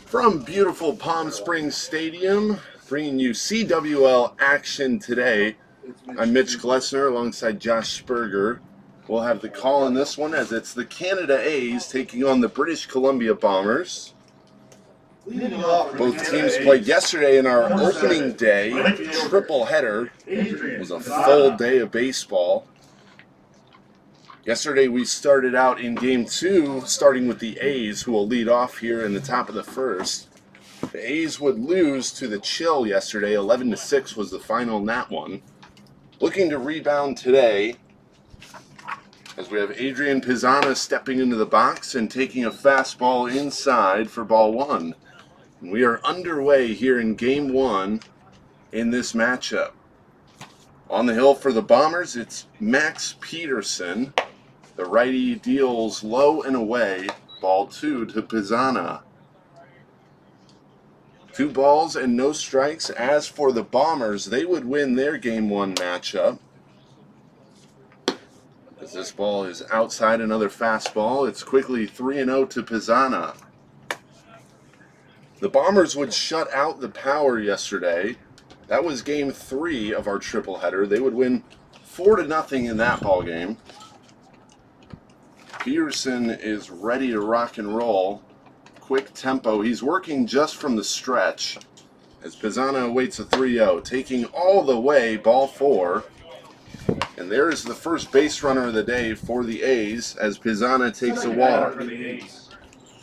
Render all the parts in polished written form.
From beautiful Palm Springs Stadium, bringing you CWL action today. I'm Mitch Glessner alongside Josh Sperger. We'll have the call in this one as it's the Canada A's taking on the British Columbia Bombers. Both teams played yesterday in our opening day triple header. It was a full day of baseball. Yesterday we started out in Game 2, starting with the A's, who will lead off here in the top of the first. The A's would lose to the Chill yesterday. 11-6 was the final in that one. Looking to rebound today, as we have Adrian Pizzana stepping into the box and taking a fastball inside for ball one. And we are underway here in Game 1 in this matchup. On the hill for the Bombers, it's Max Peterson. The righty deals low and away, ball 2 to Pizzana. 2 balls and no strikes. As for the Bombers, they would win their Game 1 matchup. As this ball is outside, another fastball. It's quickly 3-0 to Pizzana. The Bombers would shut out the Power yesterday. That was Game 3 of our triple header. They would win 4-0 in that ball game. Peterson is ready to rock and roll. Quick tempo. He's working just from the stretch as Pizzana awaits a 3-0. Taking all the way, ball 4. And there's the first base runner of the day for the A's as Pizzana takes a walk.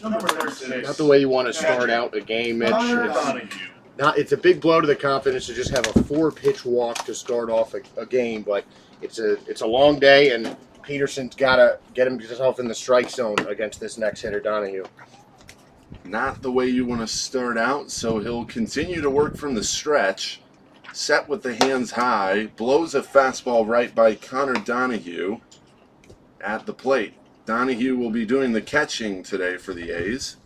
Not the way you want to start out a game, Mitch. It's a big blow to the confidence to just have a 4-pitch walk to start off a game, but it's a long day, and Peterson's got to get himself in the strike zone against this next hitter, Donahue. Not the way you want to start out, so he'll continue to work from the stretch. Set with the hands high, blows a fastball right by Connor Donahue at the plate. Donahue will be doing the catching today for the A's.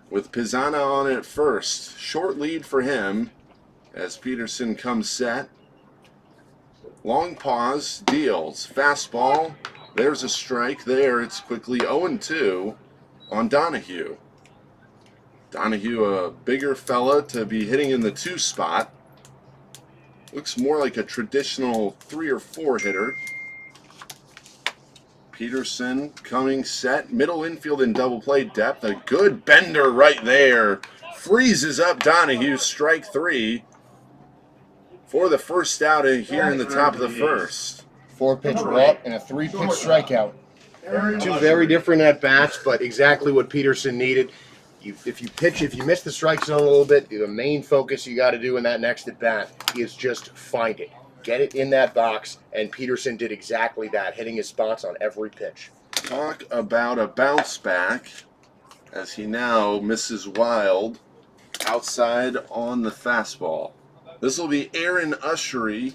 With Pizzana on at first. Short lead for him as Peterson comes set. Long pause, deals. Fastball. There's a strike there. It's quickly 0-2 on Donahue. Donahue, a bigger fella to be hitting in the 2 spot. Looks more like a traditional 3 or 4 hitter. Peterson coming set. Middle infield and double play depth. A good bender right there. Freezes up Donahue. Strike 3. For the first out here in the top of the first. 4-pitch walk and a 3-pitch strikeout. 2 very different at-bats, but exactly what Peterson needed. If you miss the strike zone a little bit, the main focus you got to do in that next at-bat is just find it. Get it in that box, and Peterson did exactly that, hitting his spots on every pitch. Talk about a bounce back as he now misses wild outside on the fastball. This will be Aaron Ushery.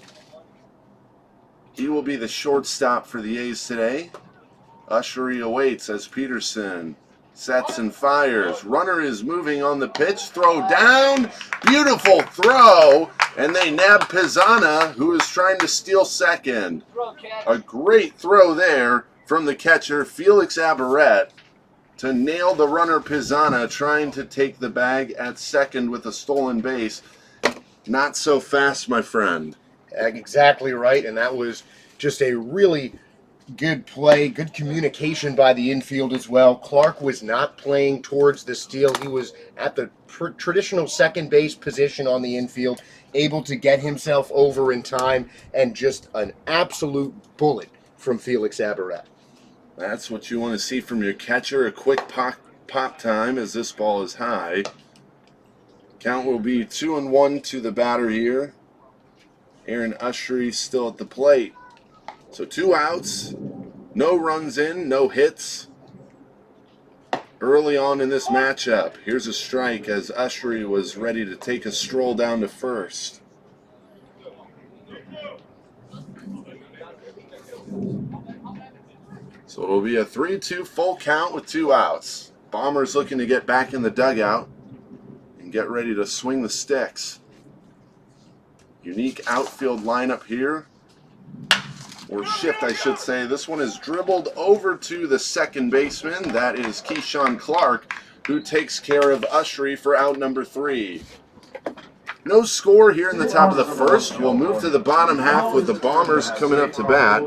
He will be the shortstop for the A's today. Ushery awaits as Peterson sets and fires. Runner is moving on the pitch. Throw down. Beautiful throw. And they nab Pizzana, who is trying to steal second. A great throw there from the catcher, Felix Abaret, to nail the runner Pizzana, trying to take the bag at second with a stolen base. Not so fast, my friend. Exactly right, and that was just a really good play, good communication by the infield as well. Clark was not playing towards the steal. He was at the traditional second base position on the infield, able to get himself over in time, and just an absolute bullet from Felix Abaret. That's what you want to see from your catcher, a quick pop time as this ball is high. Count will be 2-1 to the batter here. Aaron Ushery still at the plate. So 2 outs, no runs in, no hits. Early on in this matchup, here's a strike as Ushery was ready to take a stroll down to first. So it'll be a 3-2 full count with 2 outs. Bombers looking to get back in the dugout and get ready to swing the sticks. Unique outfield lineup here. Or shift, I should say. This one is dribbled over to the second baseman. That is Keyshawn Clark, who takes care of Ushery for out number 3. No score here in the top of the first. We'll move to the bottom half with the Bombers coming up to bat.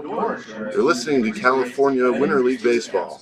You're listening to California Winter League Baseball.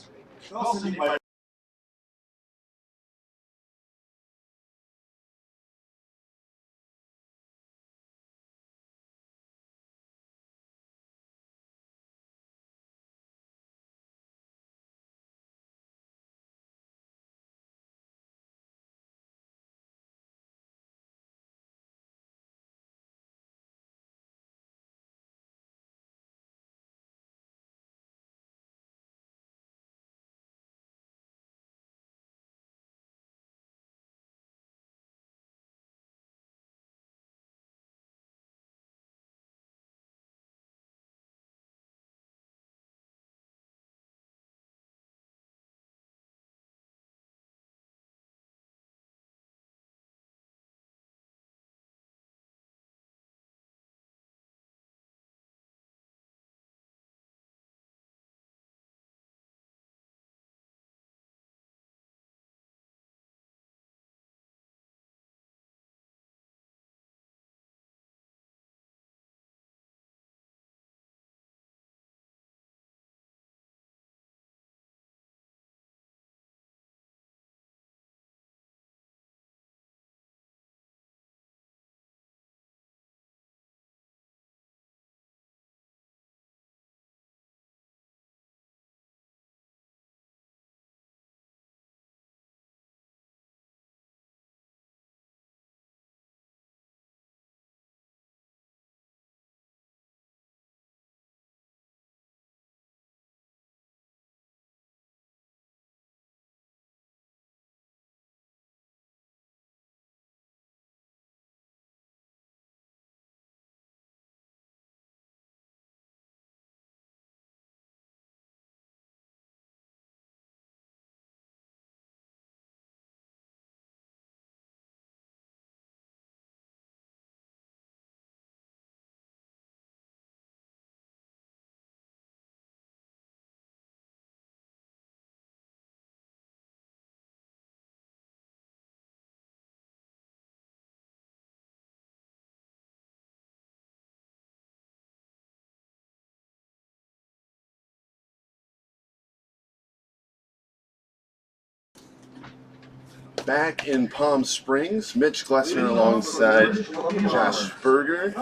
Back in Palm Springs, Mitch Glessner alongside Josh Berger.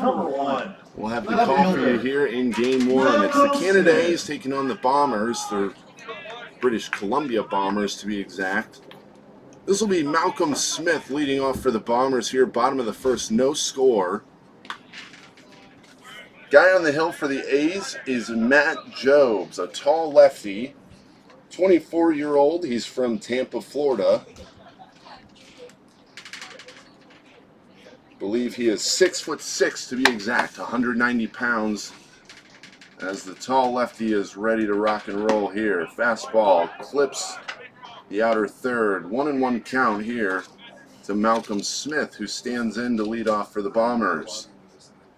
We'll have the call for you here in Game 1. It's the Canada A's taking on the Bombers, the British Columbia Bombers to be exact. This will be Malcolm Smith leading off for the Bombers here, bottom of the first, no score. Guy on the hill for the A's is Matt Jobs, a tall lefty, 24-year-old. He's from Tampa, Florida. Believe he is 6'6" to be exact, 190 pounds. As the tall lefty is ready to rock and roll here. Fastball clips the outer third. 1-1 count here to Malcolm Smith, who stands in to lead off for the Bombers.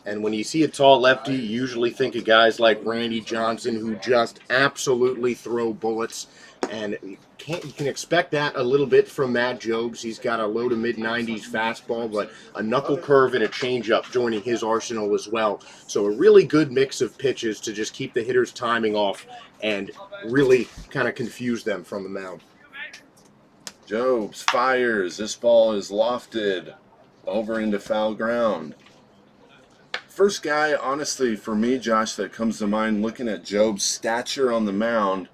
And when you see a tall lefty, you usually think of guys like Randy Johnson, who just absolutely throw bullets. And you can expect that a little bit from Matt Jobs. He's got a low to mid-90s fastball, but a knuckle curve and a changeup joining his arsenal as well. So a really good mix of pitches to just keep the hitter's timing off and really kind of confuse them from the mound. Jobs fires. This ball is lofted over into foul ground. First guy, honestly, for me, Josh, that comes to mind looking at Job's stature on the mound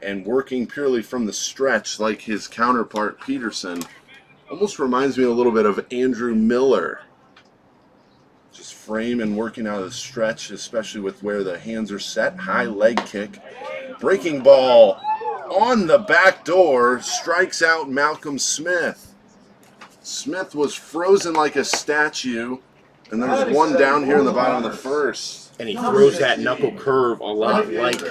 and working purely from the stretch like his counterpart Peterson, almost reminds me a little bit of Andrew Miller. Just frame and working out of the stretch, especially with where the hands are set. High leg kick. Breaking ball on the back door, strikes out Malcolm Smith. Smith was frozen like a statue. And there's one down here in the bottom of the first. And he throws that knuckle curve a lot like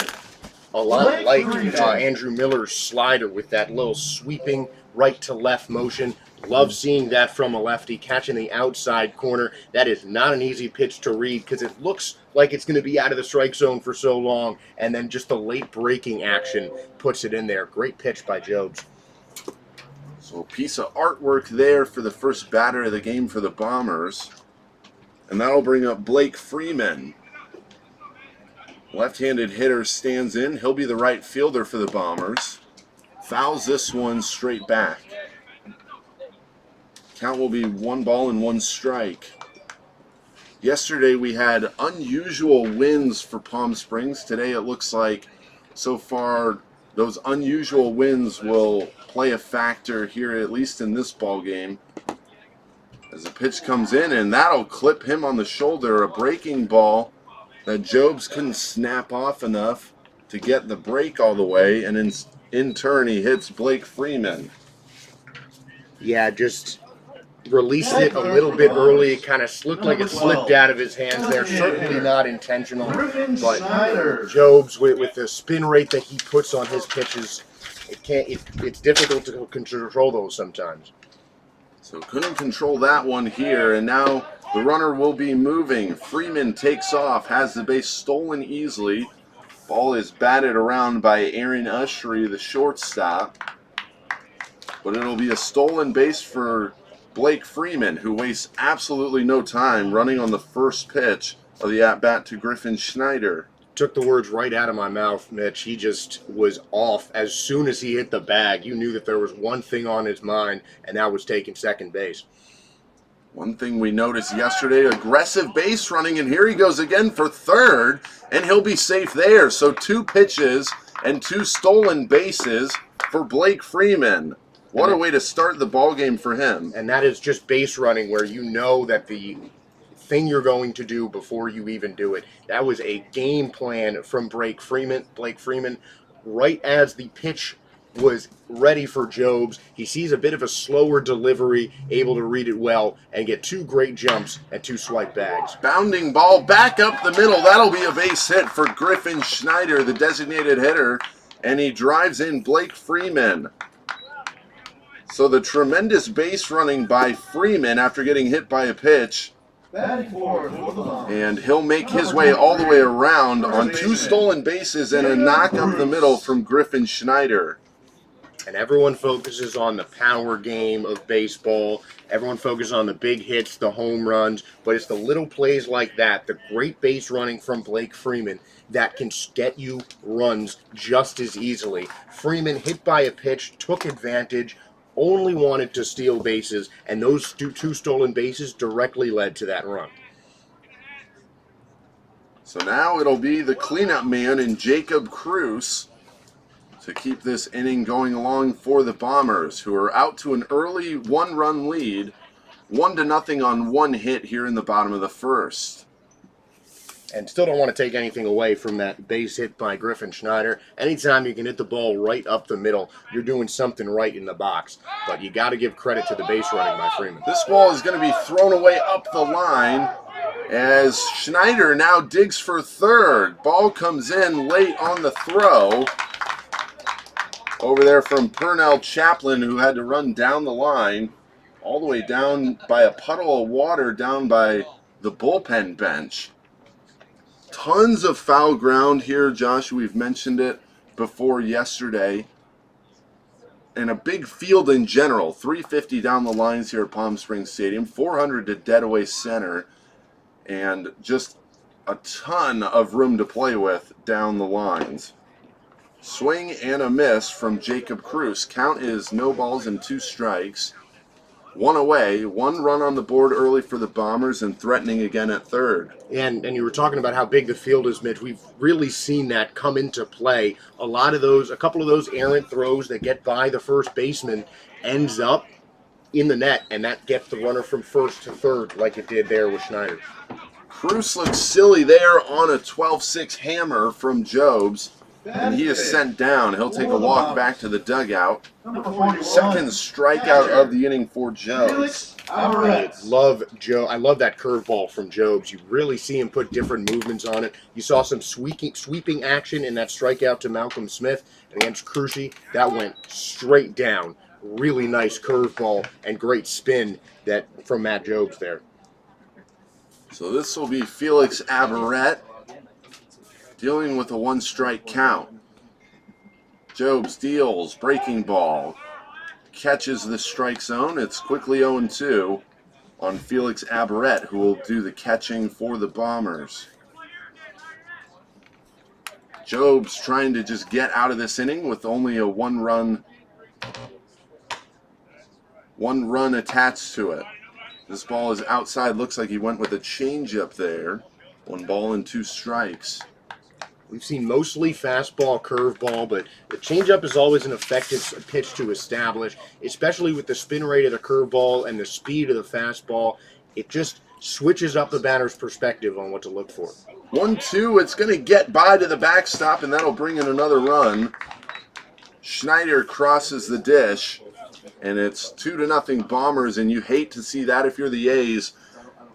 Andrew Miller's slider with that little sweeping right to left motion. Love seeing that from a lefty, catching the outside corner. That is not an easy pitch to read because it looks like it's going to be out of the strike zone for so long, and then just the late breaking action puts it in there. Great pitch by Jobs. So a piece of artwork there for the first batter of the game for the Bombers. And that'll bring up Blake Freeman. Left-handed hitter stands in. He'll be the right fielder for the Bombers. Fouls this one straight back. Count will be 1 ball and 1 strike. Yesterday we had unusual winds for Palm Springs. Today it looks like so far those unusual winds will play a factor here, at least in this ball game. As the pitch comes in, and that'll clip him on the shoulder. A breaking ball that Jobs couldn't snap off enough to get the break all the way, and in turn he hits Blake Freeman. Yeah, just released it a little bit early. It kind of looked like it slipped out of his hands there. Certainly not intentional, but Jobs with the spin rate that he puts on his pitches, it's difficult to control those sometimes. So couldn't control that one here, and now the runner will be moving. Freeman takes off, has the base stolen easily. Ball is batted around by Aaron Ushery, the shortstop. But it'll be a stolen base for Blake Freeman, who wastes absolutely no time running on the first pitch of the at-bat to Griffin Schneider. Took the words right out of my mouth, Mitch. He just was off as soon as he hit the bag. You knew that there was one thing on his mind, and that was taking second base. One thing we noticed yesterday, aggressive base running, and here he goes again for third, and he'll be safe there. So 2 pitches and 2 stolen bases for Blake Freeman. What a way to start the ball game for him. And that is just base running, where you know that the thing you're going to do before you even do it. That was a game plan from Blake Freeman. Right as the pitch was ready for Jobs, he sees a bit of a slower delivery, able to read it well, and get 2 great jumps and 2 swipe bags. Bounding ball back up the middle. That'll be a base hit for Griffin Schneider, the designated hitter, and he drives in Blake Freeman. So the tremendous base running by Freeman after getting hit by a pitch. And he'll make his way all the way around on 2 stolen bases and a knock up the middle from Griffin Schneider. And everyone focuses on the power game of baseball. Everyone focuses on the big hits, the home runs. But it's the little plays like that, the great base running from Blake Freeman, that can get you runs just as easily. Freeman, hit by a pitch, took advantage, only wanted to steal bases, and those 2 stolen bases directly led to that run. So now it'll be the cleanup man in Jacob Cruz to keep this inning going along for the Bombers, who are out to an early 1-run lead, 1-0 on 1 hit here in the bottom of the first. And still don't want to take anything away from that base hit by Griffin Schneider. Anytime you can hit the ball right up the middle, you're doing something right in the box. But you got to give credit to the base running by Freeman. This ball is going to be thrown away up the line as Schneider now digs for third. Ball comes in late on the throw. Over there from Purnell Chaplin, who had to run down the line, all the way down by a puddle of water down by the bullpen bench. Tons of foul ground here, Josh. We've mentioned it before yesterday. And a big field in general. 350 down the lines here at Palm Springs Stadium. 400 to deadaway center. And just a ton of room to play with down the lines. Swing and a miss from Jacob Cruz. Count is no balls and 2 strikes. 1 away, 1 run on the board early for the Bombers and threatening again at third. And you were talking about how big the field is, Mitch. We've really seen that come into play. A couple of those errant throws that get by the first baseman ends up in the net, and that gets the runner from first to third like it did there with Schneider. Cruz looks silly there on a 12-6 hammer from Jobs. And he is sent down. He'll take a walk back to the dugout. Second strikeout of the inning for Jobs. I love that curveball from Jobs. You really see him put different movements on it. You saw some sweeping action in that strikeout to Malcolm Smith against Cruchy. That went straight down. Really nice curveball and great spin from Matt Jobs there. So this will be Felix Averett dealing with a 1-strike count. Jobs deals, breaking ball. catches the strike zone. It's quickly 0-2 on Felix Aberrett, who will do the catching for the Bombers. Jobs trying to just get out of this inning with only a one run attached to it. This ball is outside. Looks like he went with a changeup there. 1 ball and 2 strikes. We've seen mostly fastball, curveball, but the changeup is always an effective pitch to establish, especially with the spin rate of the curveball and the speed of the fastball. It just switches up the batter's perspective on what to look for. 1-2, it's going to get by to the backstop, and that'll bring in another run. Schneider crosses the dish, and it's 2-0 Bombers, and you hate to see that if you're the A's.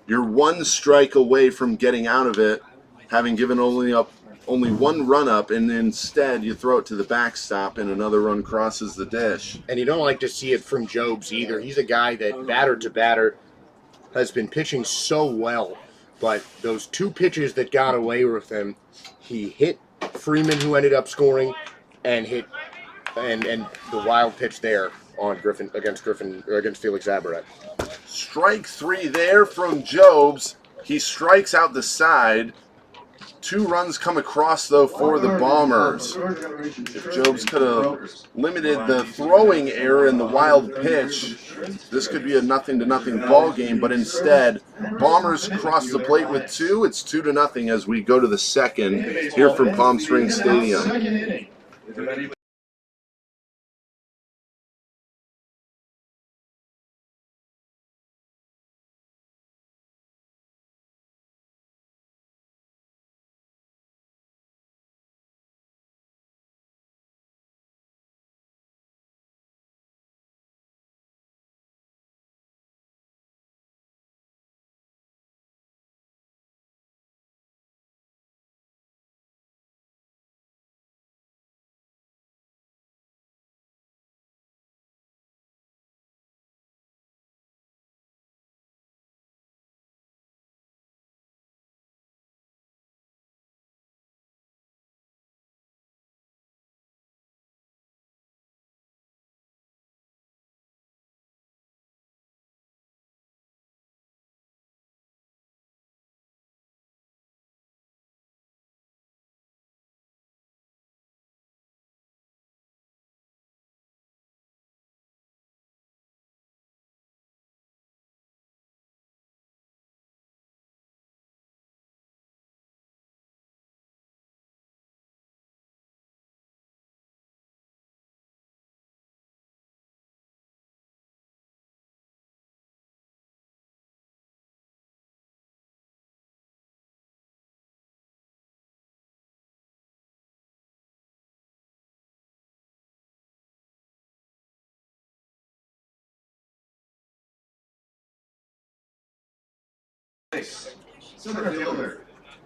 You're 1 strike away from getting out of it, having given only 1 run up, and instead you throw it to the backstop, and another run crosses the dish. And you don't like to see it from Jobs either. He's a guy that batter to batter has been pitching so well. But those 2 pitches that got away with him, he hit Freeman, who ended up scoring, and hit and the wild pitch there on against Felix Aberrett. Strike 3 there from Jobs. He strikes out the side. 2 runs come across, though, for the Bombers. If Jobs could have limited the throwing error in the wild pitch, this could be a 0-0 ball game, but instead, Bombers cross the plate with 2. It's 2-0 as we go to the second here from Palm Springs Stadium.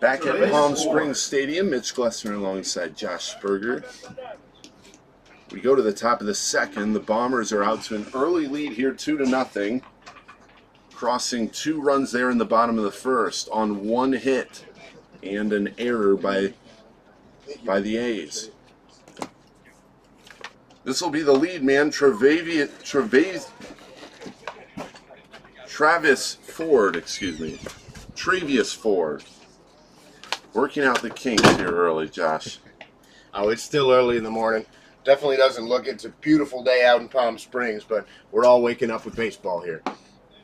Back at Palm Springs Stadium, Mitch Glessner alongside Josh Sperger. We go to the top of the second. The Bombers are out to an early lead here, 2-0. Crossing 2 runs there in the bottom of the first on 1 hit and an error by the A's. This will be the lead man, Travis Ford. Working out the kinks here early, Josh. Oh, it's still early in the morning. Definitely doesn't look, it's a beautiful day out in Palm Springs, but we're all waking up with baseball here.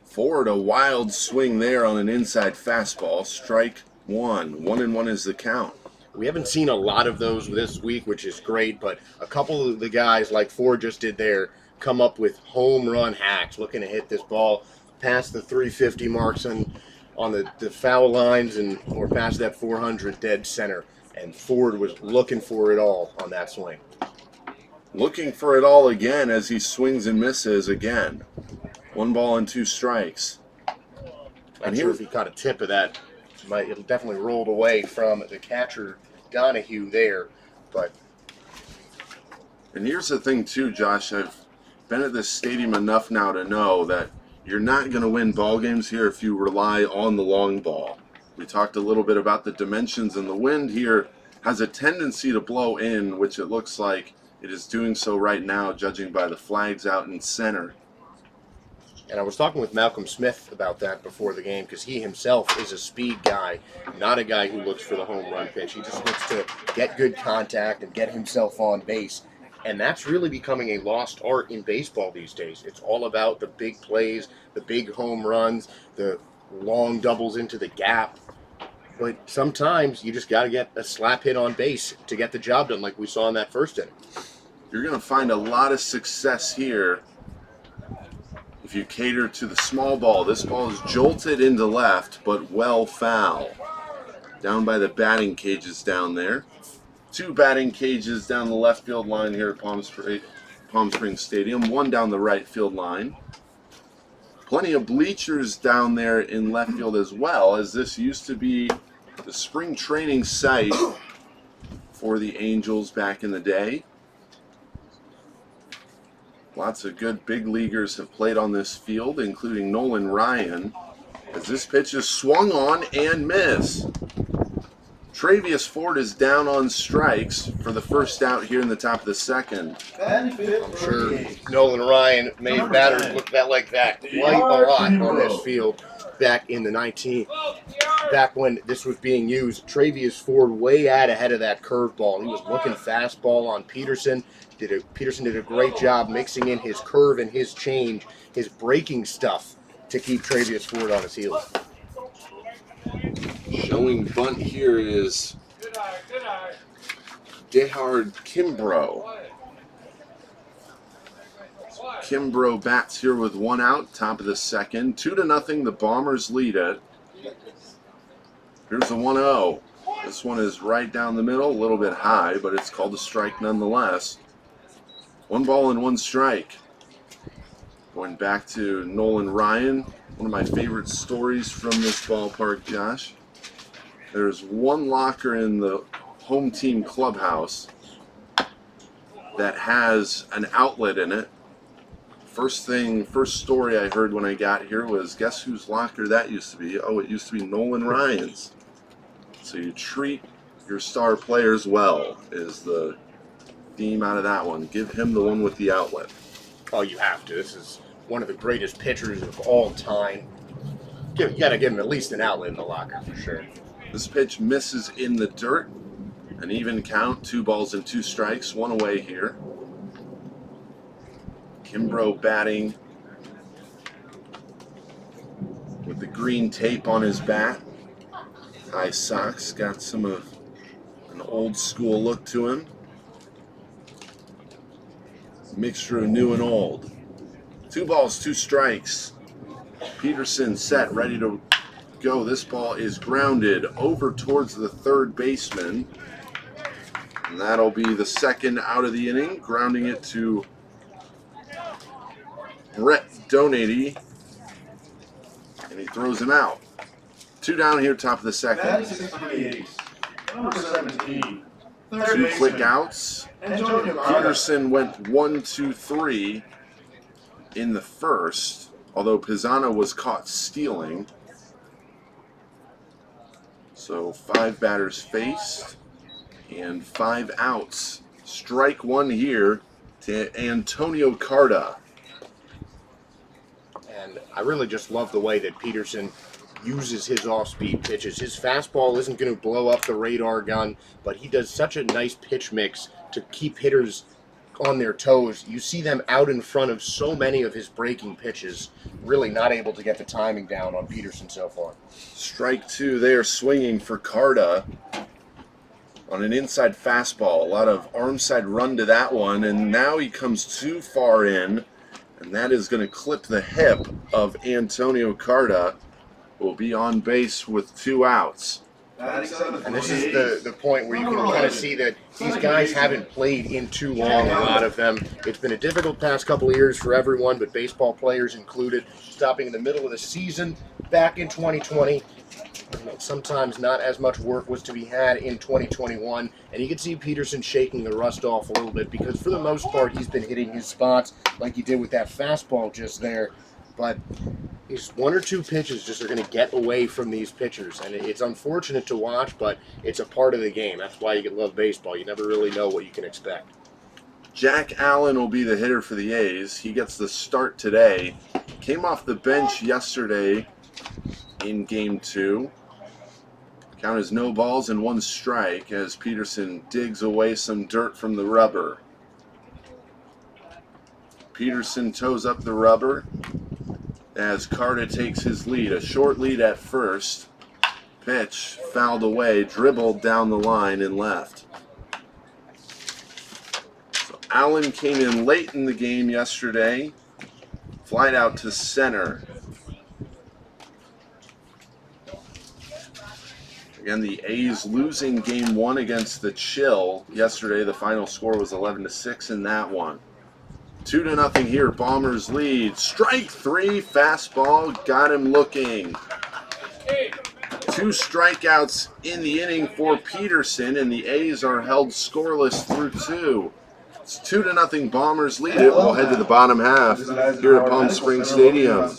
Ford, a wild swing there on an inside fastball. Strike 1. 1-1 is the count. We haven't seen a lot of those this week, which is great, but a couple of the guys, like Ford just did there, come up with home run hacks, looking to hit this ball past the 350 marks on the foul lines or past that 400 dead center. And Ford was looking for it all on that swing. Looking for it all again as he swings and misses again. 1 ball and 2 strikes. Not sure if he caught a tip of that. It definitely rolled away from the catcher, Donahue, there. And here's the thing, too, Josh. I've been at this stadium enough now to know that you're not going to win ball games here if you rely on the long ball. We talked a little bit about the dimensions, and the wind here has a tendency to blow in, which it looks like It is doing so right now, judging by the flags out in center. And I was talking with Malcolm Smith about that before the game because he himself is a speed guy, not a guy who looks for the home run pitch. He just looks to get good contact and get himself on base. And that's really becoming a lost art in baseball these days. It's all about the big plays, the big home runs, the long doubles into the gap. But sometimes you just got to get a slap hit on base to get the job done like we saw in that first inning. You're going to find a lot of success here if you cater to the small ball. This ball is jolted into left, but well foul. Down by the batting cages down there. 2 batting cages down the left field line here at Palm Springs Stadium. 1 down the right field line. Plenty of bleachers down there in left field as well, as this used to be the spring training site for the Angels back in the day. Lots of good big leaguers have played on this field, including Nolan Ryan, as this pitch is swung on and missed. Travius Ford is down on strikes for the first out here in the top of the second. I'm sure Nolan Ryan made batters look like that quite a lot on this field back in the back when this was being used. Travius Ford way out ahead of that curveball. He was looking fastball on Peterson. Peterson did a great job mixing in his curve and his change, his breaking stuff to keep Travius Ford on his heels. Showing bunt here is Dehard Kimbrough. Kimbrough bats here with 1 out, top of the second. 2-0, the Bombers lead it. Here's the 1-0. This one is right down the middle, a little bit high, but it's called a strike nonetheless. 1 ball and 1 strike. Going back to Nolan Ryan, one of my favorite stories from this ballpark, Josh. There's 1 locker in the home team clubhouse that has an outlet in it. First story I heard when I got here was, guess whose locker that used to be? Oh, it used to be Nolan Ryan's. So you treat your star players well, is the theme out of that one. Give him the one with the outlet. Oh, you have to. This is one of the greatest pitchers of all time. You got to give him at least an outlet in the locker for sure. This pitch misses in the dirt. An even count, 2 balls and 2 strikes, 1 away here. Kimbrough batting with the green tape on his bat. High socks, got some of an old school look to him. Mixture of new and old. 2 balls, 2 strikes. Peterson set, ready to go. This ball is grounded over towards the third baseman. And that'll be the second out of the inning, grounding it to Brett Donady. And he throws him out. 2 down here, top of the second. 2 quick outs. Peterson went 1-2-3 in the first, although Pisano was caught stealing. So 5 batters faced and 5 outs. Strike 1 here to Antonio Carta. And I really just love the way that Peterson uses his off-speed pitches. His fastball isn't going to blow up the radar gun, but he does such a nice pitch mix to keep hitters on their toes. You see them out in front of so many of his breaking pitches, really not able to get the timing down on Peterson so far. Strike 2 there, swinging for Carta on an inside fastball. A lot of arm side run to that one, and now he comes too far in, and that is going to clip the hip of Antonio Carta, who will be on base with 2 outs. And this is the point where you can kind of see that these guys haven't played in too long, a lot of them. It's been a difficult past couple of years for everyone, but baseball players included, stopping in the middle of the season back in 2020. Sometimes not as much work was to be had in 2021, and you can see Peterson shaking the rust off a little bit because for the most part he's been hitting his spots like he did with that fastball just there. But these 1 or 2 pitches just are going to get away from these pitchers, and it's unfortunate to watch, but it's a part of the game. That's why you can love baseball. You never really know what you can expect. Jack Allen will be the hitter for the A's. He gets the start today. Came off the bench yesterday in Game 2. Count is no balls and 1 strike as Peterson digs away some dirt from the rubber. Peterson toes up the rubber as Carter takes his lead. A short lead at first. Pitch fouled away, dribbled down the line and left. So Allen came in late in the game yesterday. Flied out to center. Again, the A's losing Game 1 against the Chill yesterday. The final score was 11-6 in that one. 2-0 here. Bombers lead. Strike 3, fastball, got him looking. 2 strikeouts in the inning for Peterson, and the A's are held scoreless through 2. It's 2-0 Bombers lead it. We'll head to the bottom half here at Palm Springs Stadium.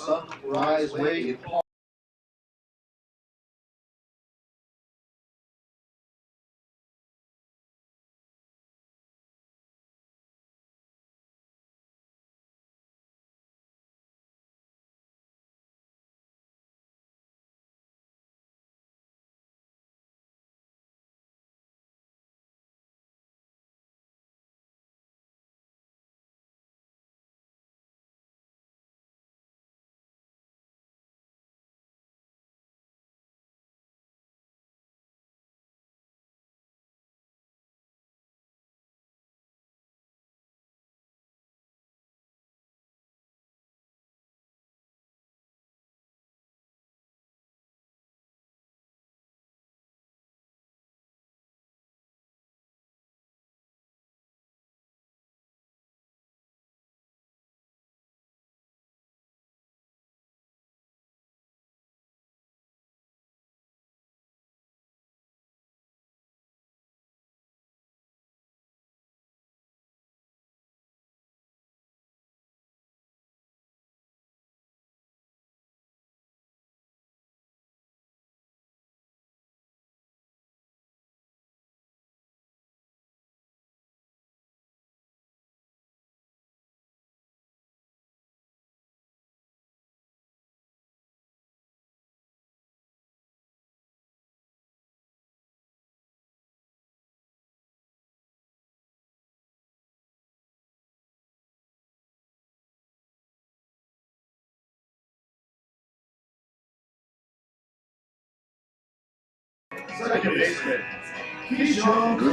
Move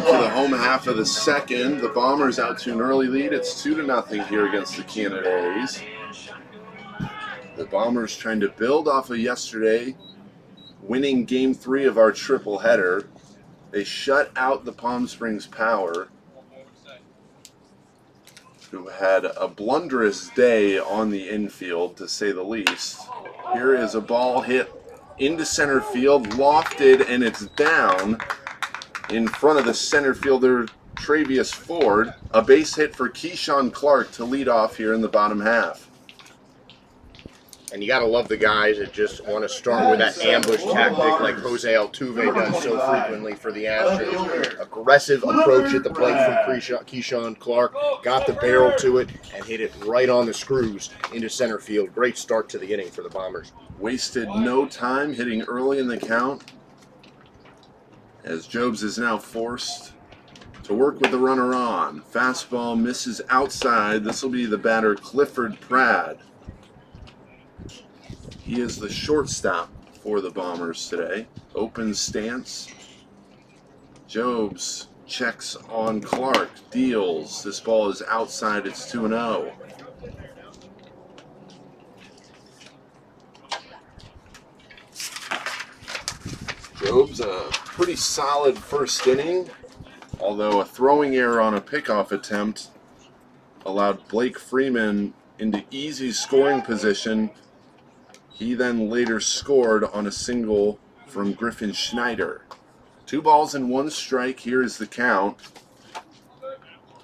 to the home half of the second. The Bombers out to an early lead. It's 2-0 here against the Canada A's. The Bombers trying to build off of yesterday, winning Game 3 of our triple header. They shut out the Palm Springs Power, who had a blunderous day on the infield, to say the least. Here is a ball hit into center field, lofted, and it's down in front of the center fielder, Travius Ford. A base hit for Keyshawn Clark to lead off here in the bottom half. And you got to love the guys that just want to start with that ambush tactic like Jose Altuve does so frequently for the Astros. Aggressive approach at the plate from Keyshawn Clark. Got the barrel to it and hit it right on the screws into center field. Great start to the inning for the Bombers. Wasted no time hitting early in the count, as Jobs is now forced to work with the runner on. Fastball misses outside. This will be the batter, Clifford Pratt. He is the shortstop for the Bombers today. Open stance. Jobs checks on Clark, deals. This ball is outside. It's 2-0. Jobs, a pretty solid first inning, although a throwing error on a pickoff attempt allowed Blake Freeman into easy scoring position. He then later scored on a single from Griffin Schneider. 2 balls and 1 strike. Here is the count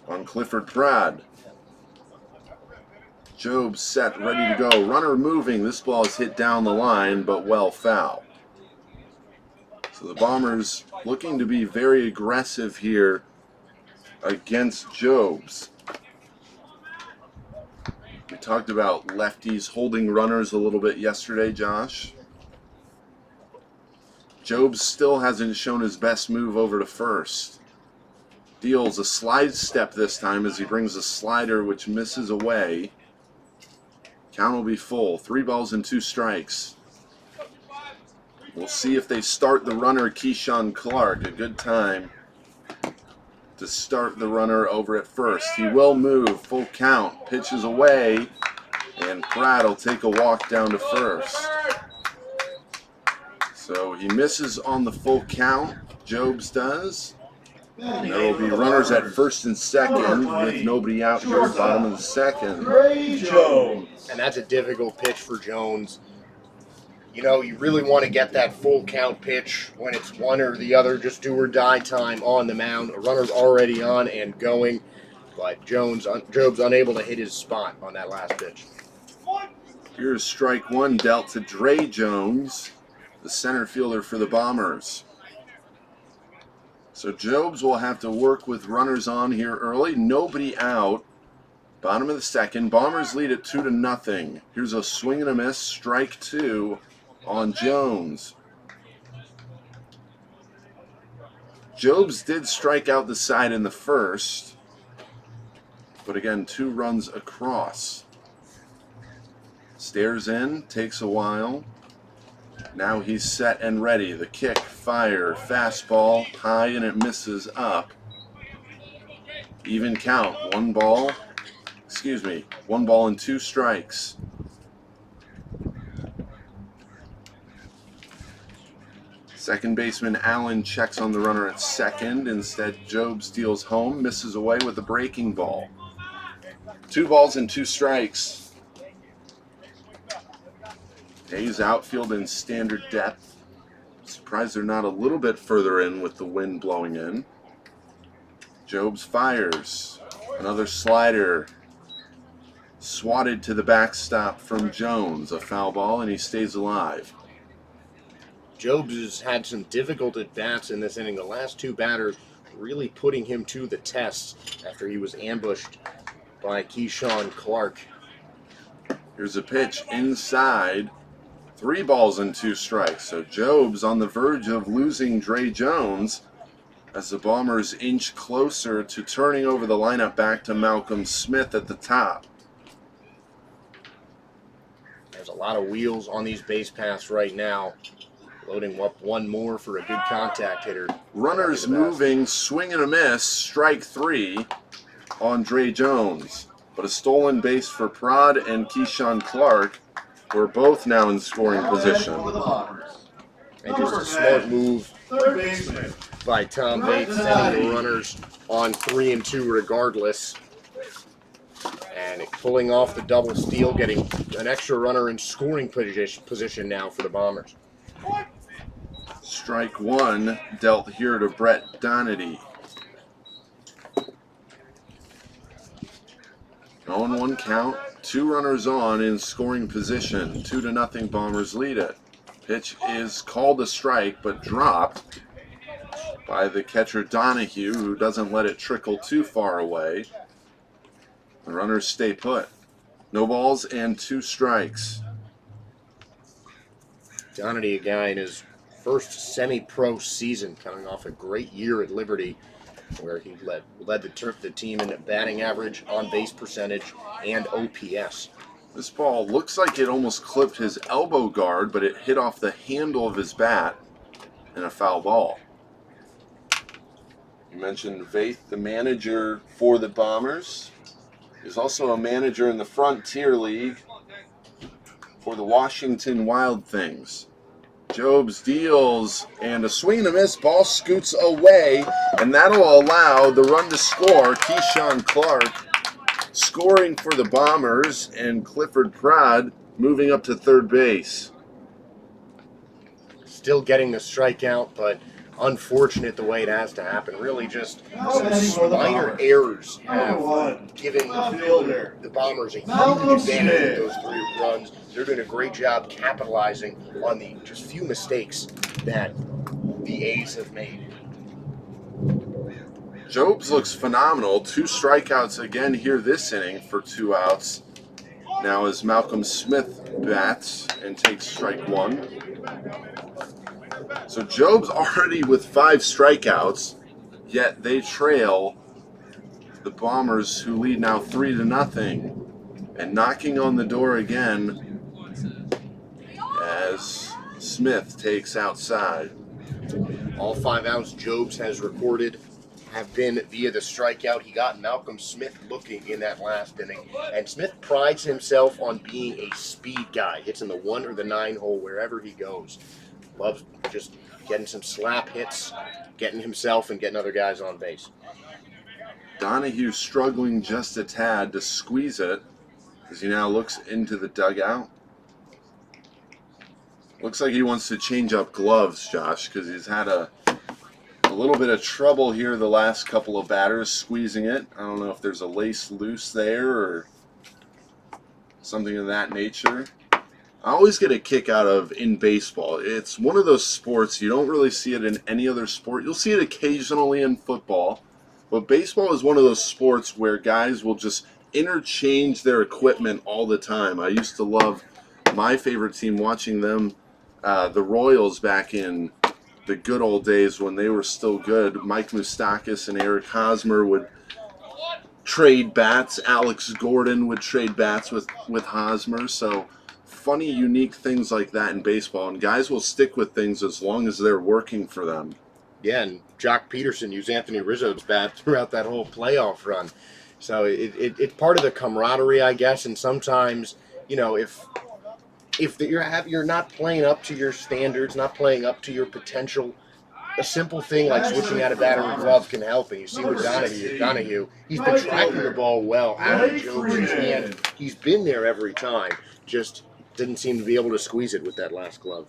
on Clifford Pratt. Jobs set, ready to go. Runner moving. This ball is hit down the line, but well foul. So the Bombers looking to be very aggressive here against Jobs. We talked about lefties holding runners a little bit yesterday, Josh. Jobs still hasn't shown his best move over to first. Deals a slide step this time as he brings a slider which misses away. Count will be full. 3 balls and 2 strikes. We'll see if they start the runner, Keyshawn Clark. A good time to start the runner over at first. He will move. Full count. Pitches away. And Pratt will take a walk down to first. So he misses on the full count. Jobs does. And there will be runners at first and second with nobody out here, bottom of the second. And that's a difficult pitch for Jones. You know, you really want to get that full count pitch when it's one or the other, just do or die time on the mound. A runner's already on and going, but Jobs unable to hit his spot on that last pitch. Here's strike 1 dealt to Dre Jones, the center fielder for the Bombers. So Jobs will have to work with runners on here early. Nobody out. Bottom of the second. Bombers lead at 2-0. Here's a swing and a miss. Strike 2 on Jones. Jobs did strike out the side in the first. But again, 2 runs across. Stares in. Takes a while. Now he's set and ready. The kick, fire, fastball, high, and it misses up. Even count. 1 ball and 2 strikes. Second baseman Allen checks on the runner at second. Instead, Jobs deals home, misses away with a breaking ball. 2 balls and 2 strikes. Hayes outfield in standard depth. Surprised they're not a little bit further in with the wind blowing in. Jobs fires. Another slider. Swatted to the backstop from Jones. A foul ball, and he stays alive. Jobs has had some difficult at-bats in this inning. The last 2 batters really putting him to the test after he was ambushed by Keyshawn Clark. Here's a pitch inside. 3 balls and 2 strikes. So Jobs on the verge of losing Dre Jones as the Bombers inch closer to turning over the lineup back to Malcolm Smith at the top. There's a lot of wheels on these base paths right now. Loading up 1 more for a good contact hitter. Runners moving, swing and a miss, strike 3 on Dre Jones. But a stolen base for Prod and Keyshawn Clark. We're both now in scoring position. And just a smart move by Tom Bates, sending the runners on 3 and 2 regardless. And pulling off the double steal, getting an extra runner in scoring position now for the Bombers. Strike 1 dealt here to Brett Donady. 0-1 count. 2 runners on in scoring position. 2-0 Bombers lead it. Pitch is called a strike, but dropped by the catcher Donahue, who doesn't let it trickle too far away. The runners stay put. No balls and 2 strikes. Donahue, a guy in his first semi-pro season, coming off a great year at Liberty, where he led the team in batting average, on-base percentage, and OPS. This ball looks like it almost clipped his elbow guard, but it hit off the handle of his bat and a foul ball. You mentioned Vaith, the manager for the Bombers. He's also a manager in the Frontier League for the Washington Wild Things. Jobs deals, and a swing and a miss. Ball scoots away, and that'll allow the run to score. Keyshawn Clark scoring for the Bombers, and Clifford Prod moving up to third base. Still getting the strikeout, but unfortunate the way it has to happen. Really just some minor errors have given the Bombers a huge advantage with those 3 runs. They're doing a great job capitalizing on the just few mistakes that the A's have made. Jobs looks phenomenal. 2 strikeouts again here this inning for 2 outs. Now as Malcolm Smith bats and takes strike one. So Job's already with 5 strikeouts, yet they trail the Bombers, who lead now 3-0. And knocking on the door again as Smith takes outside. All 5 outs Jobs has recorded have been via the strikeout. He got Malcolm Smith looking in that last inning. And Smith prides himself on being a speed guy. Hits in the 1 or the 9 hole wherever he goes. Loves just getting some slap hits, getting himself and getting other guys on base. Donahue struggling just a tad to squeeze it as he now looks into the dugout. Looks like he wants to change up gloves, Josh, because he's had a little bit of trouble here the last couple of batters squeezing it. I don't know if there's a lace loose there or something of that nature. I always get a kick out of in baseball. It's one of those sports, you don't really see it in any other sport. You'll see it occasionally in football, but baseball is one of those sports where guys will just interchange their equipment all the time. I used to love my favorite team, watching them, the Royals, back in the good old days when they were still good. Mike Moustakas and Eric Hosmer would trade bats. Alex Gordon would trade bats with Hosmer. So funny, unique things like that in baseball, and guys will stick with things as long as they're working for them. Yeah, and Jock Peterson used Anthony Rizzo's bat throughout that whole playoff run. So it's part of the camaraderie, I guess. And sometimes, you know, if you're not playing up to your standards, not playing up to your potential, a simple thing like switching out a batter and glove can help. And you see with Donahue, he's been tracking the ball well out of Jobs' hand. He's been there every time. Just didn't seem to be able to squeeze it with that last glove.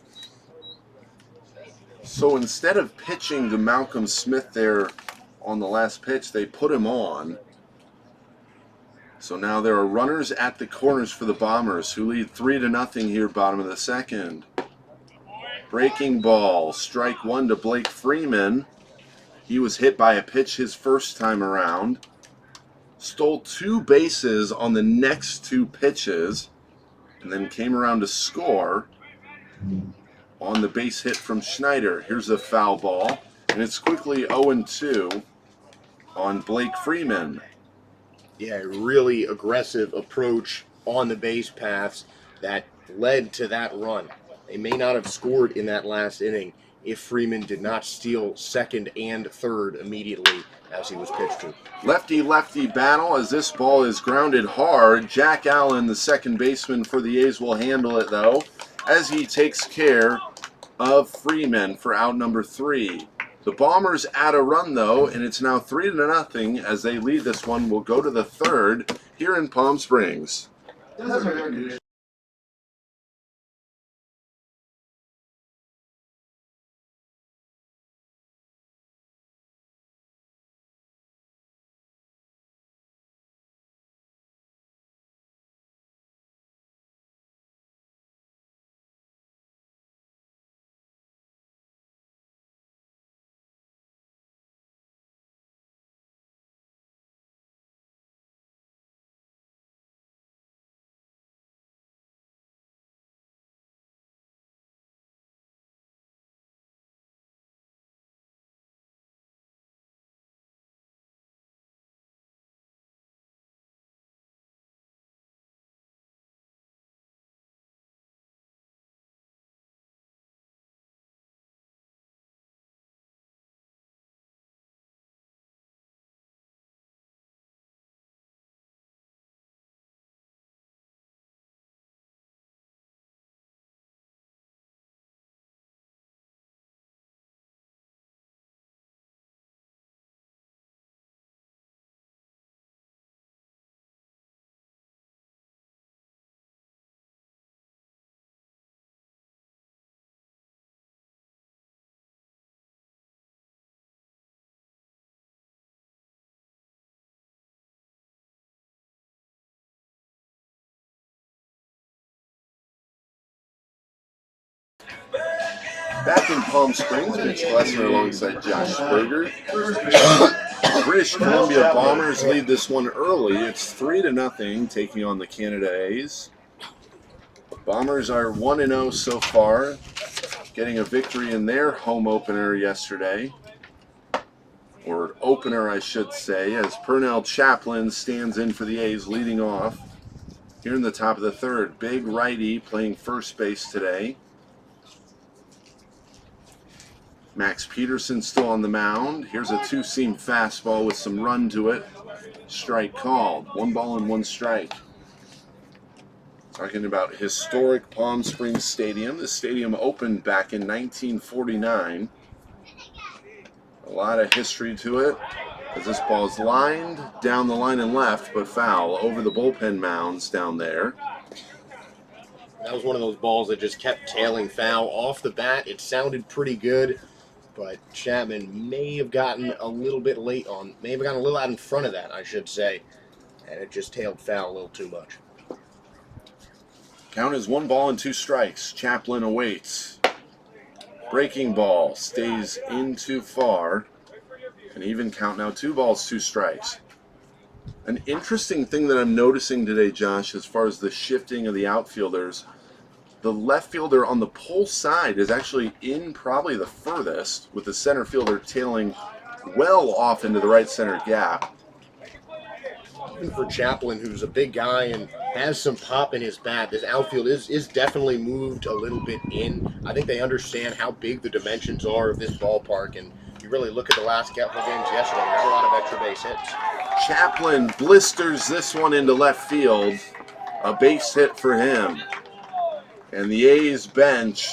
So instead of pitching to Malcolm Smith there on the last pitch, they put him on. So now there are runners at the corners for the Bombers, who lead 3-0 here, bottom of the second. Breaking ball, strike one to Blake Freeman. He was hit by a pitch his first time around. Stole 2 bases on the next 2 pitches, and then came around to score on the base hit from Schneider. Here's a foul ball, and it's quickly 0-2 on Blake Freeman. Yeah, a really aggressive approach on the base paths that led to that run. They may not have scored in that last inning if Freeman did not steal second and third immediately as he was pitched to. Lefty-lefty battle as this ball is grounded hard. Jack Allen, the second baseman for the A's, will handle it, though, as he takes care of Freeman for out number 3. The Bombers add a run, though, and it's now 3-0 as they lead this one. We'll go to the third here in Palm Springs. Back in Palm Springs, Mitch Glessner alongside Josh Berger. British Columbia Bombers lead this one early. It's 3-0, taking on the Canada A's. Bombers are 1-0 so far, getting a victory in their home opener yesterday. Or opener, I should say, as Purnell Chaplin stands in for the A's, leading off. Here in the top of the third, big righty playing first base today. Max Peterson still on the mound. Here's a two-seam fastball with some run to it. Strike called. 1 ball and 1 strike. Talking about historic Palm Springs Stadium. This stadium opened back in 1949. A lot of history to it, as this ball is lined down the line and left, but foul over the bullpen mounds down there. That was one of those balls that just kept tailing foul. Off the bat, it sounded pretty good, but Chapman may have gotten a little bit late on, may have gotten a little out in front of that, I should say, and it just tailed foul a little too much. Count is 1 ball and 2 strikes. Chaplin awaits. Breaking ball stays in too far. An even count now, 2 balls, 2 strikes. An interesting thing that I'm noticing today, Josh, as far as the shifting of the outfielders, the left fielder on the pull side is actually in probably the furthest, with the center fielder tailing well off into the right center gap. Even for Chaplin, who's a big guy and has some pop in his bat, this outfield is definitely moved a little bit in. I think they understand how big the dimensions are of this ballpark, and you really look at the last couple of games yesterday, not a lot of extra base hits. Chaplin blisters this one into left field. A base hit for him. And the A's bench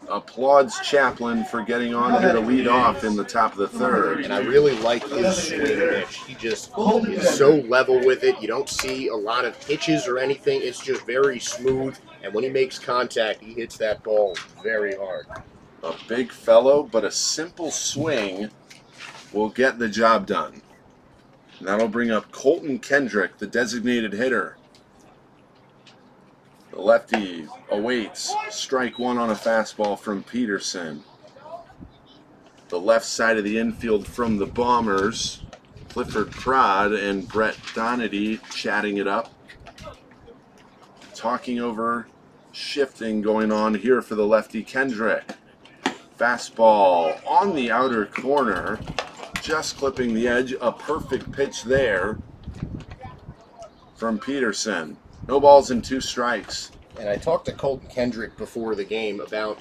applauds Chaplin for getting on here to lead off in the top of the third. And I really like his swing pitch. He just is so level with it. You don't see a lot of hitches or anything. It's just very smooth. And when he makes contact, he hits that ball very hard. A big fellow, but a simple swing will get the job done. And that'll bring up Colton Kendrick, the designated hitter. The lefty awaits. Strike 1 on a fastball from Peterson. The left side of the infield from the Bombers. Clifford Prod and Brett Donady chatting it up. Talking over shifting going on here for the lefty Kendrick. Fastball on the outer corner. Just clipping the edge. A perfect pitch there from Peterson. No balls and 2 strikes. And I talked to Colton Kendrick before the game about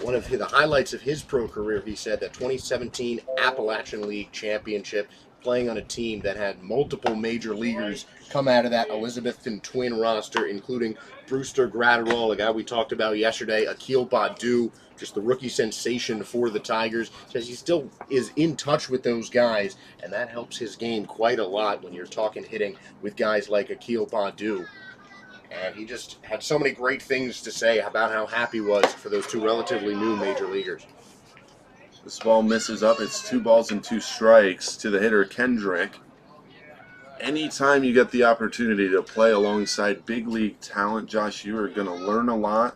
one of the highlights of his pro career. He said that 2017 Appalachian League championship, playing on a team that had multiple major leaguers come out of that Elizabethton Twin roster, including Brewster Gratterall, a guy we talked about yesterday, Akil Baddoo, just the rookie sensation for the Tigers. Says he still is in touch with those guys, and that helps his game quite a lot when you're talking hitting with guys like Akil Baddoo. And he just had so many great things to say about how happy he was for those 2 relatively new major leaguers. This ball misses up. It's 2 balls and 2 strikes to the hitter Kendrick. Anytime you get the opportunity to play alongside big league talent, Josh, you are going to learn a lot.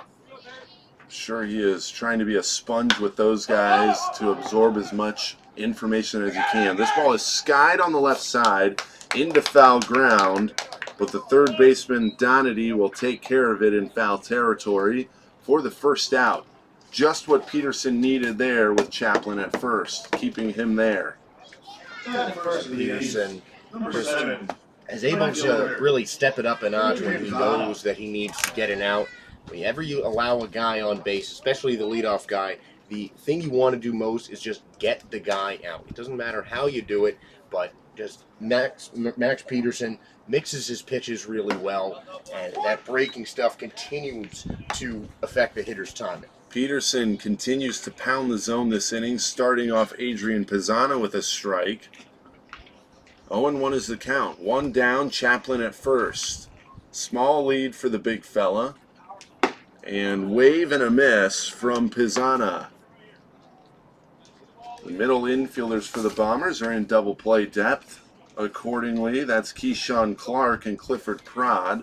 I'm sure he is trying to be a sponge with those guys to absorb as much information as he can. This ball is skied on the left side into foul ground, but the third baseman Donady will take care of it in foul territory for the first out. Just what Peterson needed there with Chaplin at first, keeping him there. Peterson is able to really step it up a notch when he knows that he needs to get an out. Whenever you allow a guy on base, especially the leadoff guy, the thing you want to do most is just get the guy out. It doesn't matter how you do it, but just Max Peterson mixes his pitches really well, and that breaking stuff continues to affect the hitter's timing. Peterson continues to pound the zone this inning, starting off Adrian Pisano with a strike. 0-1 is the count. 1 down, Chaplin at first. Small lead for the big fella. And wave and a miss from Pisano. The middle infielders for the Bombers are in double play depth. Accordingly, that's Keyshawn Clark and Clifford Prod.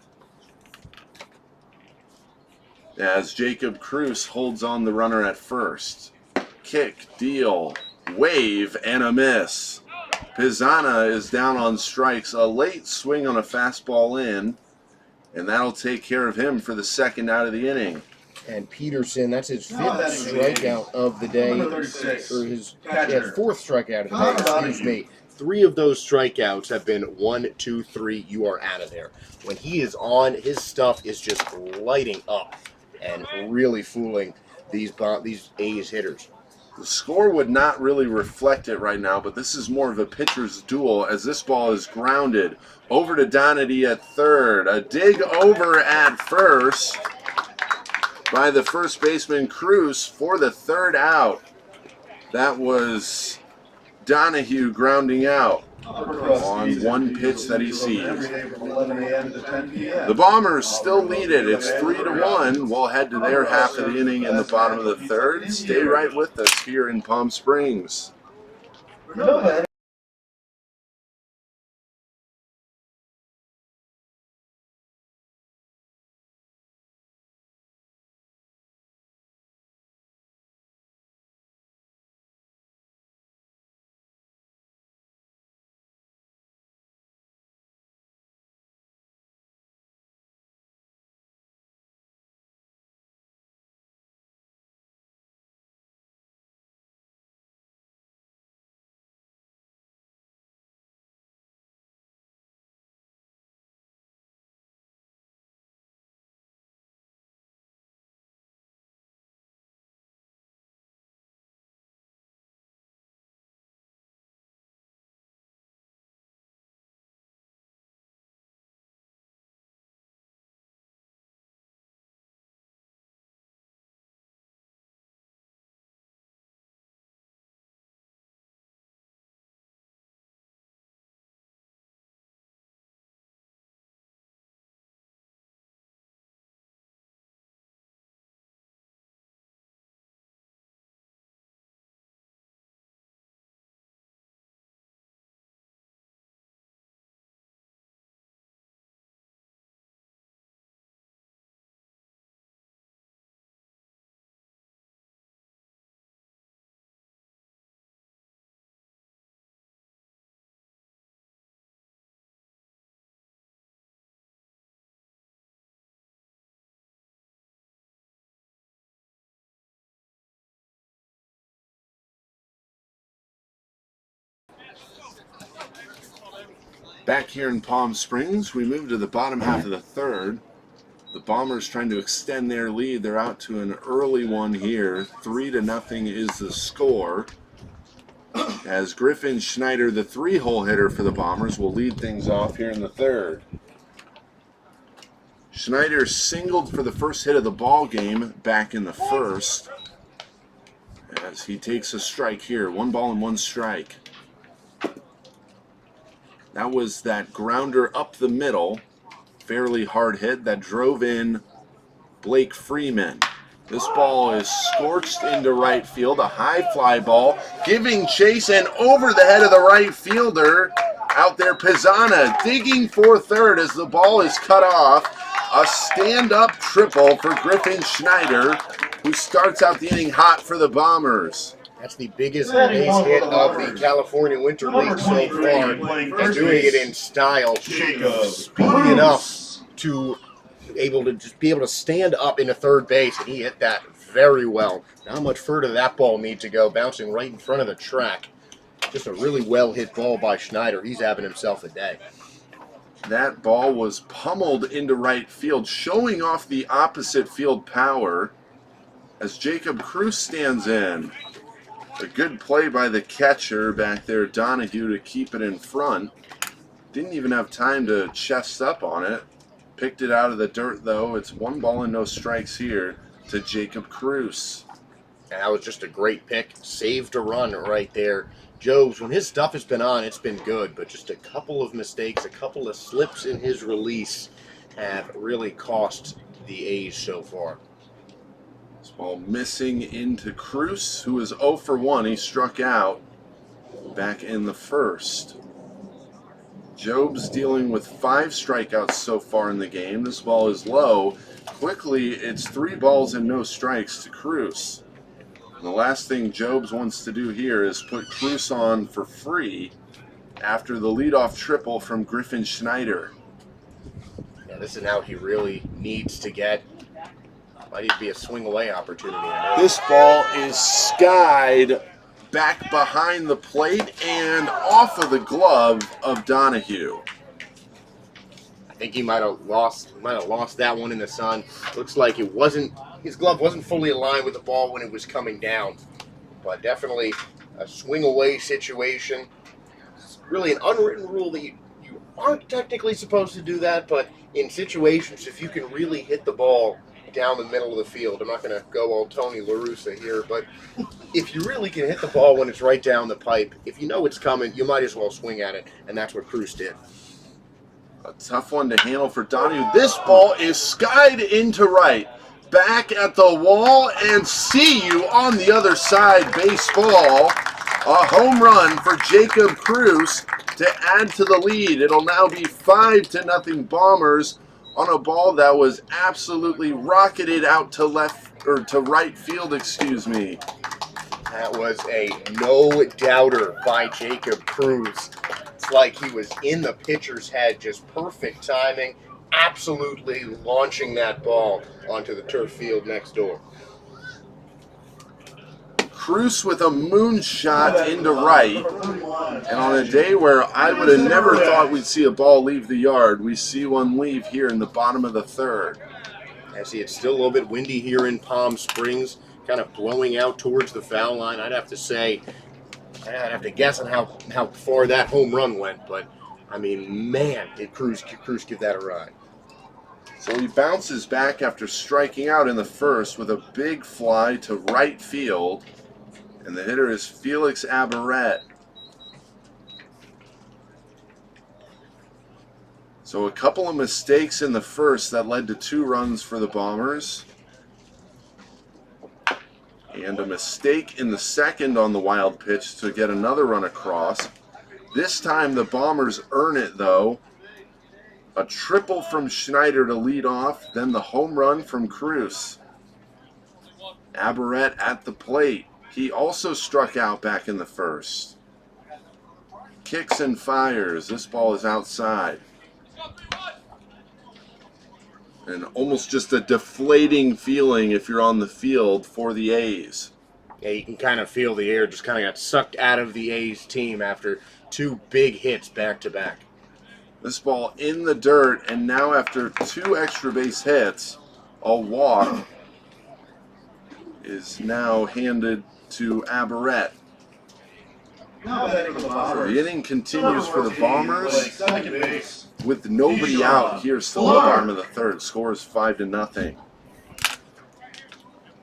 As Jacob Cruz holds on the runner at first. Kick, deal, Wave and a miss. Pizzana is down on strikes. A late swing on a fastball in, and that'll take care of him for the second out of the inning. And Peterson, that's his fifth strikeout of the day, or his fourth strikeout of the day, excuse me. 3 of those strikeouts have been 1, 2, 3, you are out of there. When he is on, his stuff is just lighting up and really fooling these A's hitters. The score would not really reflect it right now, but this is more of a pitcher's duel as this ball is grounded over to Donady at third. A dig over at first by the first baseman Cruz for the third out. That was Donahue grounding out on one pitch that he sees. The Bombers still lead it. It's 3-1. We'll head to their half of the inning in the bottom of the third. Stay right with us here in Palm Springs. Back here in Palm Springs, we move to the bottom half of the third. The Bombers trying to extend their lead. They're out to an early one here. 3-0 is the score. As Griffin Schneider, the 3-hole hitter for the Bombers, will lead things off here in the third. Schneider singled for the first hit of the ball game back in the first. As he takes a strike here. 1 ball and 1 strike. That was that grounder up the middle, fairly hard hit that drove in Blake Freeman. This ball is scorched into right field, a high fly ball, giving chase and over the head of the right fielder. Out there, Pizzana digging for third as the ball is cut off. A stand-up triple for Griffin Schneider, who starts out the inning hot for the Bombers. That's the biggest base hit of the California Winter League so far, and doing it in style, speedy enough to be able to stand up into third base, and he hit that very well. Not how much further did that ball need to go, bouncing right in front of the track. Just a really well hit ball by Schneider. He's having himself a day. That ball was pummeled into right field, showing off the opposite field power as Jacob Cruz stands in. A good play by the catcher back there, Donahue, to keep it in front. Didn't even have time to chest up on it. Picked it out of the dirt, though. It's 1 ball and no strikes here to Jacob Cruz. And that was just a great pick. Saved a run right there. Jobs, when his stuff has been on, it's been good, but just a couple of mistakes, a couple of slips in his release have really cost the A's so far. This ball missing into Cruz, who is 0 for 1. He struck out back in the first. Job's dealing with 5 strikeouts so far in the game. This ball is low. Quickly, it's 3 balls and no strikes to Cruz. And the last thing Jobs wants to do here is put Cruz on for free after the leadoff triple from Griffin Schneider. Yeah, this is now he really needs to get. Might even be a swing away opportunity. This ball is skied back behind the plate and off of the glove of Donahue. I think he might have lost that one in the sun. Looks like it wasn't. His glove wasn't fully aligned with the ball when it was coming down, but definitely a swing away situation. It's really an unwritten rule that you aren't technically supposed to do that, but in situations, if you can really hit the ball down the middle of the field, I'm not going to go all Tony La Russa here, but if you really can hit the ball when it's right down the pipe, if you know it's coming, you might as well swing at it, and that's what Cruz did. A tough one to handle for Donahue. This ball is skied into right. Back at the wall, and see you on the other side. Baseball. A home run for Jacob Cruz to add to the lead. It'll now be 5-0 Bombers on a ball that was absolutely rocketed out to right field, excuse me. That was a no-doubter by Jacob Cruz. It's like he was in the pitcher's head, just perfect timing, absolutely launching that ball onto the turf field next door. Cruz with a moonshot into right. And on a day where I would have never thought we'd see a ball leave the yard, we see one leave here in the bottom of the third. I see it's still a little bit windy here in Palm Springs, kind of blowing out towards the foul line. I'd have to guess on how far that home run went, but I mean, man, did Cruz give that a ride. So he bounces back after striking out in the first with a big fly to right field. And the hitter is Felix Abaret. So a couple of mistakes in the first that led to 2 runs for the Bombers. And a mistake in the second on the wild pitch to get another run across. This time the Bombers earn it though. A triple from Schneider to lead off, then the home run from Cruz. Abaret at the plate. He also struck out back in the first. Kicks and fires. This ball is outside. And almost just a deflating feeling if you're on the field for the A's. Yeah, you can kind of feel the air just kind of got sucked out of the A's team after 2 big hits back to back. This ball in the dirt, and now after 2 extra base hits, a walk is now handed to Abaret. So the inning continues for the Bombers with nobody out here still in the bottom of the third. Score is 5-0.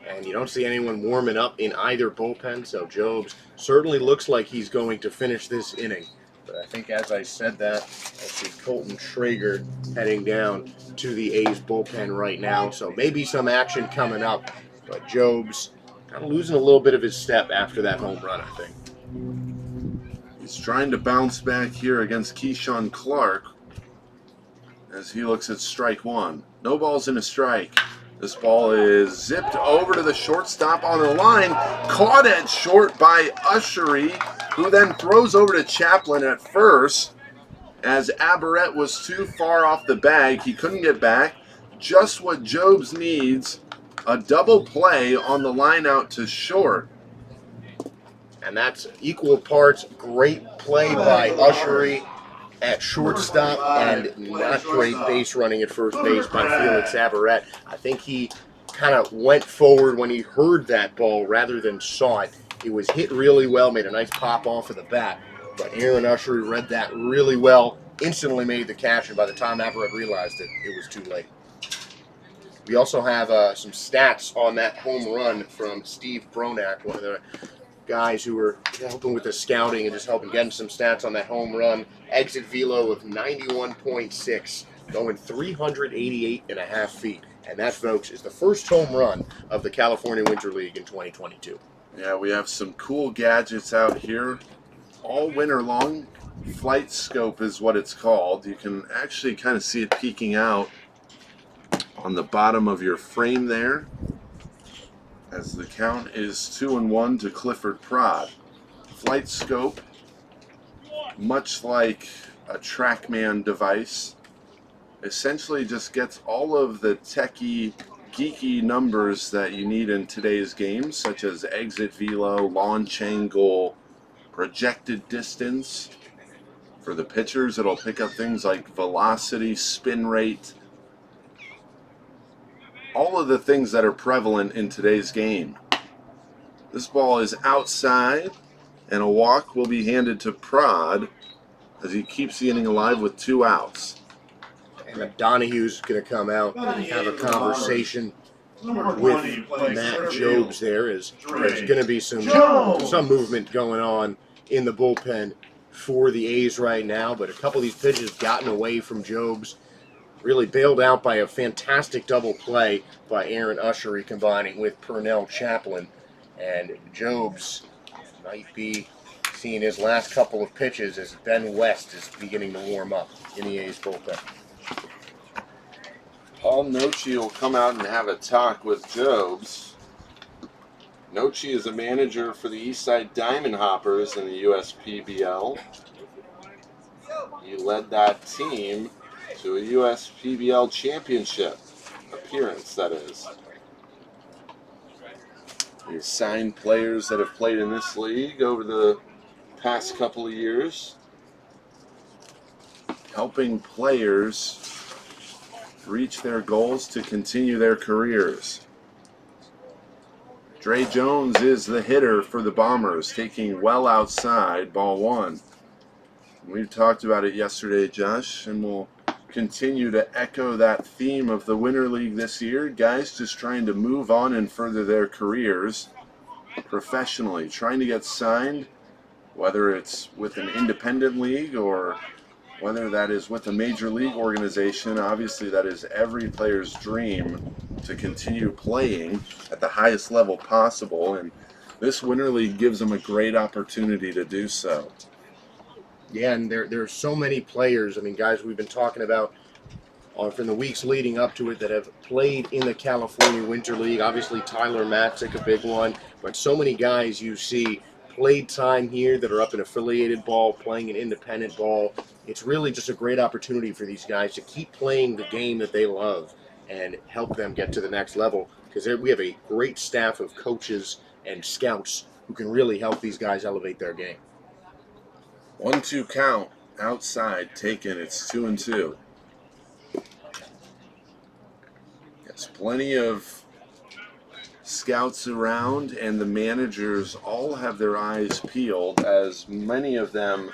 And you don't see anyone warming up in either bullpen, so Jobs certainly looks like he's going to finish this inning. But I think as I said that, I see Colton Traeger heading down to the A's bullpen right now. So maybe some action coming up, but Jobs kind of losing a little bit of his step after that home run, I think. He's trying to bounce back here against Keyshawn Clark as he looks at strike 1. No balls and a strike. This ball is zipped over to the shortstop on the line. Caught at short by Ushery, who then throws over to Chaplin at first. As Abaret was too far off the bag, he couldn't get back. Just what Jobs needs, a double play on the line out to short. And that's equal parts great play by Ushery at shortstop and not great base running at first base by Felix Abaret. I think he kind of went forward when he heard that ball rather than saw it. He was hit really well, made a nice pop off of the bat. But Aaron Ushery read that really well, instantly made the catch, and by the time Abaret realized it, it was too late. We also have some stats on that home run from Steve Bronack, one of the guys who were helping with the scouting and just helping getting some stats on that home run. Exit velo of 91.6, going 388.5 feet. And that, folks, is the first home run of the California Winter League in 2022. Yeah, we have some cool gadgets out here all winter long. Flight scope is what it's called. You can actually kind of see it peeking out on the bottom of your frame there. as the count is 2-1 to Clifford Prod. Flight scope, much like a TrackMan device, essentially just gets all of the techie, geeky numbers that you need in today's games, such as exit velo, launch angle, projected distance. For the pitchers, it'll pick up things like velocity, spin rate, all of the things that are prevalent in today's game. This ball is outside, and a walk will be handed to Prod as he keeps the inning alive with 2 outs. And Donahue's going to come out and have a conversation with Matt Jobs there. There's going to be some movement going on in the bullpen for the A's right now, but a couple of these pitches gotten away from Jobs. Really bailed out by a fantastic double play by Aaron Ushery combining with Purnell Chaplin. And Jobs might be seeing his last couple of pitches as Ben West is beginning to warm up in the A's bullpen. Paul Nochi will come out and have a talk with Jobs. Nochi is a manager for the Eastside Diamond Hoppers in the USPBL. He led that team to a USPBL championship appearance, that is. He's signed players that have played in this league over the past couple of years, helping players reach their goals to continue their careers. Dre Jones is the hitter for the Bombers, taking well outside, ball 1. We've talked about it yesterday, Josh, and we'll continue to echo that theme of the Winter League this year. Guys just trying to move on and further their careers professionally, trying to get signed, whether it's with an independent league or whether that is with a major league organization. Obviously, that is every player's dream, to continue playing at the highest level possible, and this Winter League gives them a great opportunity to do so. Yeah, and there are so many players, I mean, guys we've been talking about from the weeks leading up to it that have played in the California Winter League. Obviously, Tyler Matzik, a big one, but so many guys you see played time here that are up in affiliated ball, playing an independent ball. It's really just a great opportunity for these guys to keep playing the game that they love and help them get to the next level, because we have a great staff of coaches and scouts who can really help these guys elevate their game. 1-2 count, outside, taken. It's 2-2. There's plenty of scouts around, and the managers all have their eyes peeled, as many of them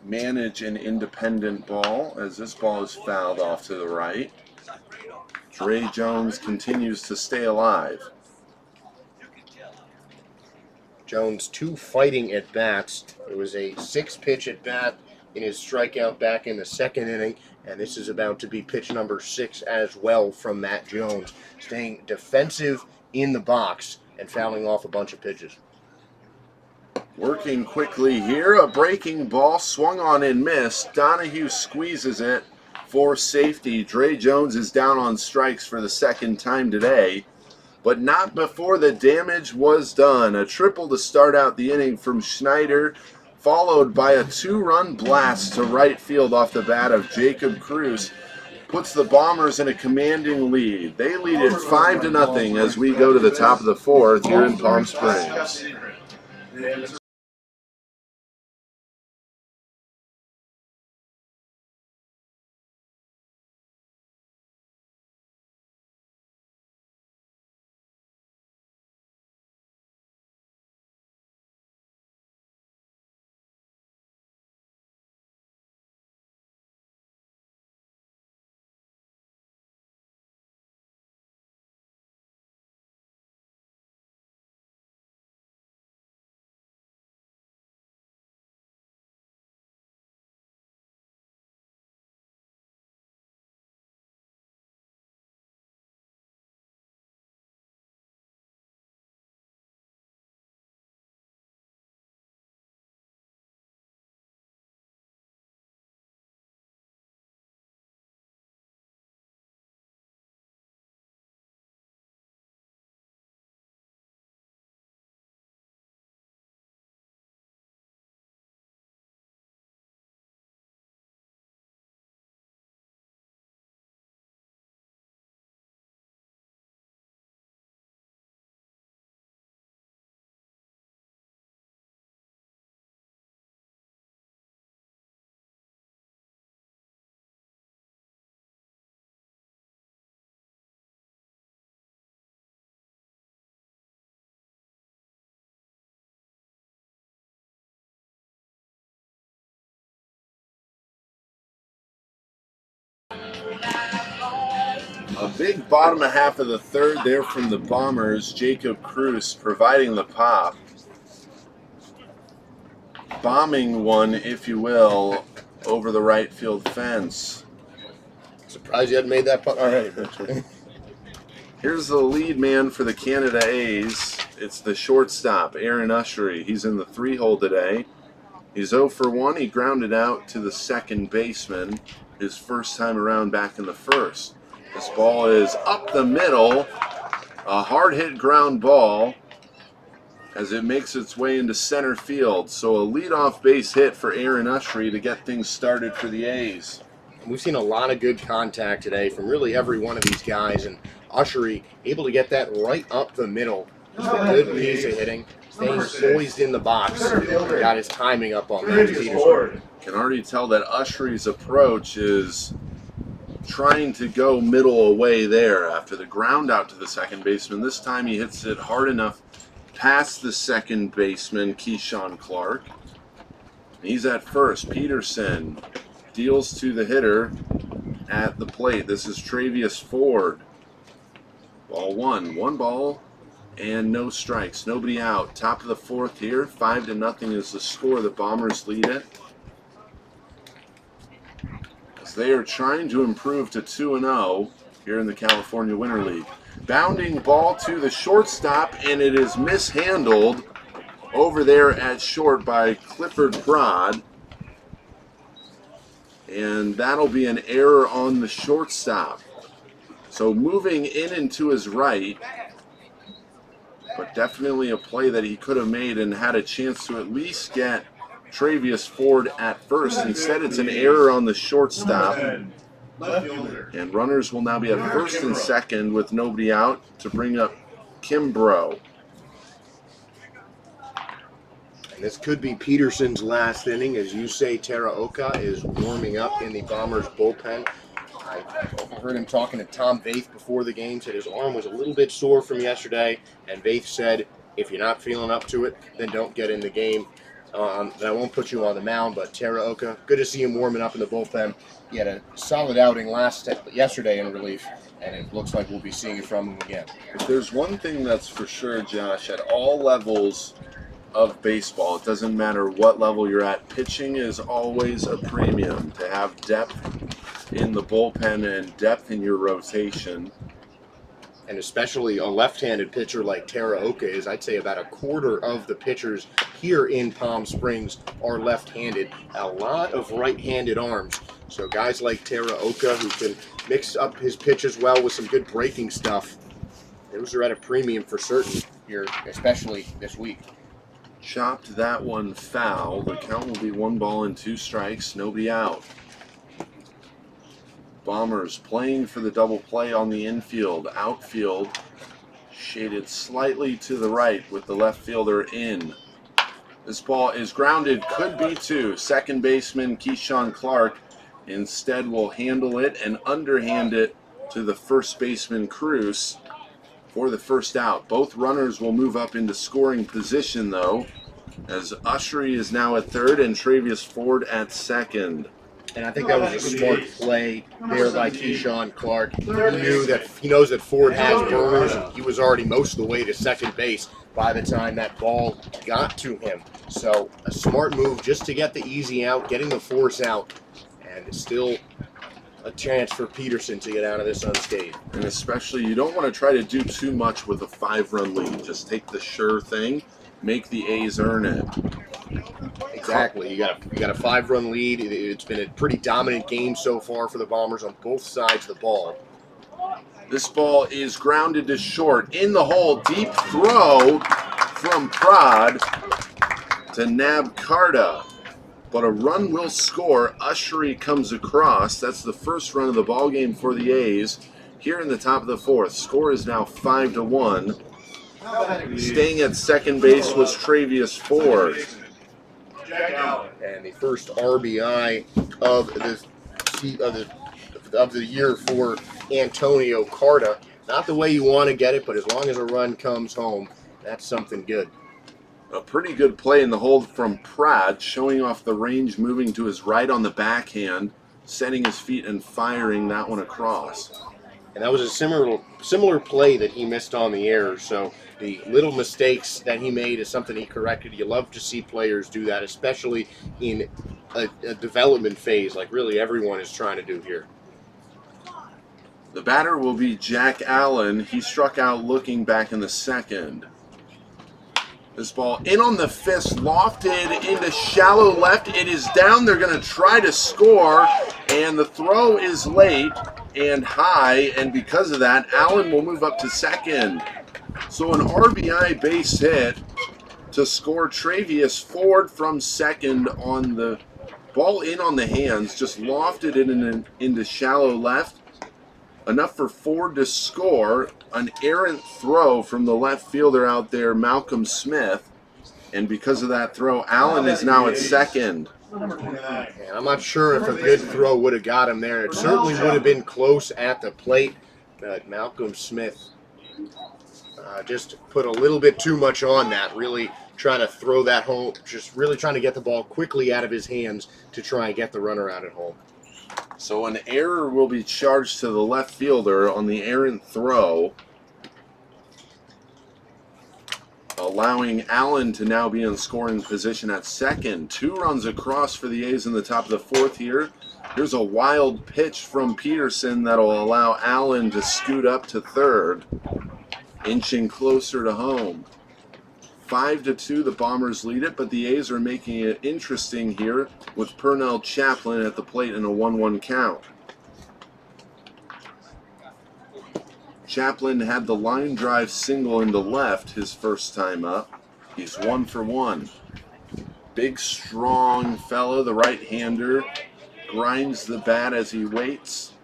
manage an independent ball, as this ball is fouled off to the right. Dre Jones continues to stay alive. Jones 2 fighting at bats. It was a 6-pitch at bat in his strikeout back in the second inning, and this is about to be pitch number 6 as well from Matt Jones, staying defensive in the box and fouling off a bunch of pitches. Working quickly here, a breaking ball swung on and missed. Donahue squeezes it for safety. Dre Jones is down on strikes for the second time today, but not before the damage was done. A triple to start out the inning from Schneider, followed by a 2-run blast to right field off the bat of Jacob Cruz. Puts the Bombers in a commanding lead. They lead it 5-0 as we go to the top of the 4th here in Palm Springs. A big bottom half of the third there from the Bombers. Jacob Cruz providing the pop. Bombing one, if you will, over the right field fence. Surprised you hadn't made that putt already, Mitch. Here's the lead man for the Canada A's. It's the shortstop, Aaron Ushery. He's in the 3-hole today. He's 0 for 1. He grounded out to the second baseman his first time around back in the first. This ball is up the middle. A hard-hit ground ball as it makes its way into center field. So a leadoff base hit for Aaron Ushery to get things started for the A's. We've seen a lot of good contact today from really every one of these guys, and Ushery able to get that right up the middle. Just a good piece of hitting, staying poised in the box. Got his timing up on that. Can already tell that Ushery's approach is trying to go middle away there after the ground out to the second baseman. This time he hits it hard enough past the second baseman, Keyshawn Clark. He's at first. Peterson deals to the hitter at the plate. This is Travius Ford. Ball one. One ball and no strikes. Nobody out. Top of the fourth here. 5-0 is the score. The Bombers lead it. As they are trying to improve to 2-0 here in the California Winter League. Bounding ball to the shortstop, and it is mishandled over there at short by Clifford Prod. And that'll be an error on the shortstop. So moving in and to his right, but definitely a play that he could have made and had a chance to at least get Travius Ford at first. Instead, it's an error on the shortstop. And runners will now be at first and second with nobody out to bring up Kimbrough. And this could be Peterson's last inning. As you say, Teraoka is warming up in the Bombers bullpen. I heard him talking to Tom Vaith before the game, said his arm was a little bit sore from yesterday, and Vaith said, if you're not feeling up to it, then don't get in the game. Then I won't put you on the mound, but Teraoka, good to see him warming up in the bullpen. He had a solid outing yesterday in relief, and it looks like we'll be seeing it from him again. If there's one thing that's for sure, Josh, at all levels of baseball, it doesn't matter what level you're at, pitching is always a premium. To have depth in the bullpen and depth in your rotation. And especially a left-handed pitcher like Teraoka is, I'd say about a quarter of the pitchers here in Palm Springs are left-handed. A lot of right-handed arms. So guys like Teraoka who can mix up his pitch as well with some good breaking stuff, those are at a premium for certain here, especially this week. Chopped that one foul. The count will be 1 ball and 2 strikes. Nobody out. Bombers playing for the double play on the infield. Outfield shaded slightly to the right with the left fielder in. This ball is grounded. Could be 2. Second baseman Keyshawn Clark instead will handle it and underhand it to the first baseman Cruz for the first out. Both runners will move up into scoring position, though, as Ushery is now at third and Travius Ford at second. And I think that was a smart play there by Keyshawn Clark. He knows that Ford has burners, and he was already most of the way to second base by the time that ball got to him. So a smart move just to get the easy out, getting the force out, and still a chance for Peterson to get out of this unscathed. And especially, you don't want to try to do too much with a 5-run lead. Just take the sure thing, make the A's earn it. Exactly. You got a 5-run lead. It's been a pretty dominant game so far for the Bombers on both sides of the ball. This ball is grounded to short. In the hole, deep throw from Prod to nab Carta. But a run will score. Ushery comes across. That's the first run of the ball game for the A's here in the top of the fourth. Score is now 5-1. Staying at second base was Travius Ford. And the first RBI of the year for Antonio Carta. Not the way you want to get it, but as long as a run comes home, that's something good. A pretty good play in the hold from Pratt, showing off the range, moving to his right on the backhand, setting his feet and firing that one across. And that was a similar play that he missed on the error. So the little mistakes that he made is something he corrected. You love to see players do that, especially in a development phase like really everyone is trying to do here. The batter will be Jack Allen. He struck out looking back in the second. This ball in on the fist, lofted into shallow left. It is down. They're going to try to score, and the throw is late and high, and because of that, Allen will move up to second. So an RBI base hit to score Travius Ford from second on the ball in on the hands, just lofted it into shallow left. Enough for Ford to score. An errant throw from the left fielder out there, Malcolm Smith. And because of that throw, Allen is now at second. And I'm not sure if a good throw would have got him there. It certainly would have been close at the plate. But Malcolm Smith just put a little bit too much on that, really trying to throw that home, just really trying to get the ball quickly out of his hands to try and get the runner out at home. So an error will be charged to the left fielder on the errant throw, allowing Allen to now be in scoring position at second. 2 runs across for the A's in the top of the fourth here. Here's a wild pitch from Peterson that'll allow Allen to scoot up to third, inching closer to home. 5-2, the Bombers lead it, but the A's are making it interesting here with Pernell Chaplin at the plate in a 1-1 count. Chaplin had the line drive single into left his first time up. He's 1 for 1. Big, strong fellow, the right-hander, grinds the bat as he waits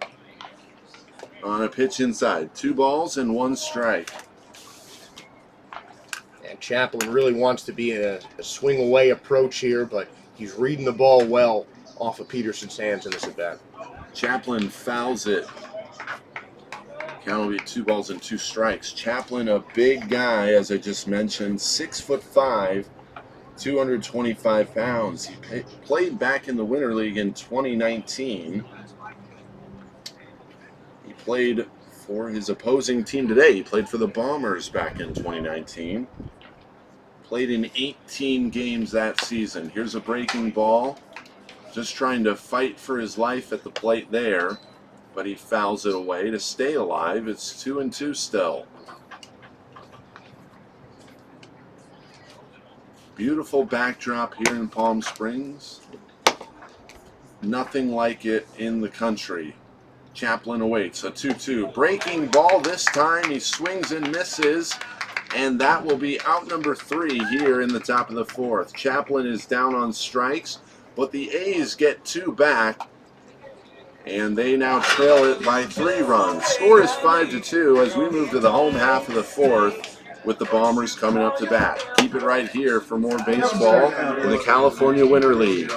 on a pitch inside. 2 balls and 1 strike. And Chaplin really wants to be a swing-away approach here, but he's reading the ball well off of Peterson's hands in this at-bat. Chaplin fouls it. Count will be 2 balls and 2 strikes. Chaplin, a big guy, as I just mentioned, 6'5", 225 pounds. He played back in the Winter League in 2019. He played for his opposing team today. He played for the Bombers back in 2019. Played in 18 games that season. Here's a breaking ball. Just trying to fight for his life at the plate there, but he fouls it away to stay alive. It's 2-2 still. Beautiful backdrop here in Palm Springs. Nothing like it in the country. Chaplin awaits a 2-2. Breaking ball this time. He swings and misses, and that will be out number 3 here in the top of the fourth. Chaplin is down on strikes, but the A's get 2 back, and they now trail it by 3 runs. Score is 5-2 as we move to the home half of the fourth with the Bombers coming up to bat. Keep it right here for more baseball in the California Winter League.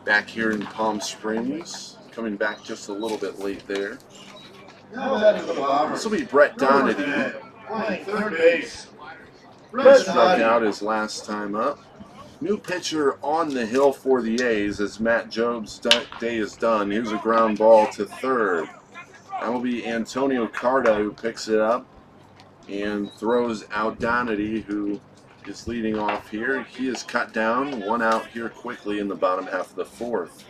back here in Palm Springs. Coming back just a little bit late there. This will be Brett Donady. Playing third base. He struck out his last time up. New pitcher on the hill for the A's as Matt Job's day is done. Here's a ground ball to third. That will be Antonio Carta who picks it up and throws out Donady, who is leading off here. He is cut down, one out here quickly in the bottom half of the fourth.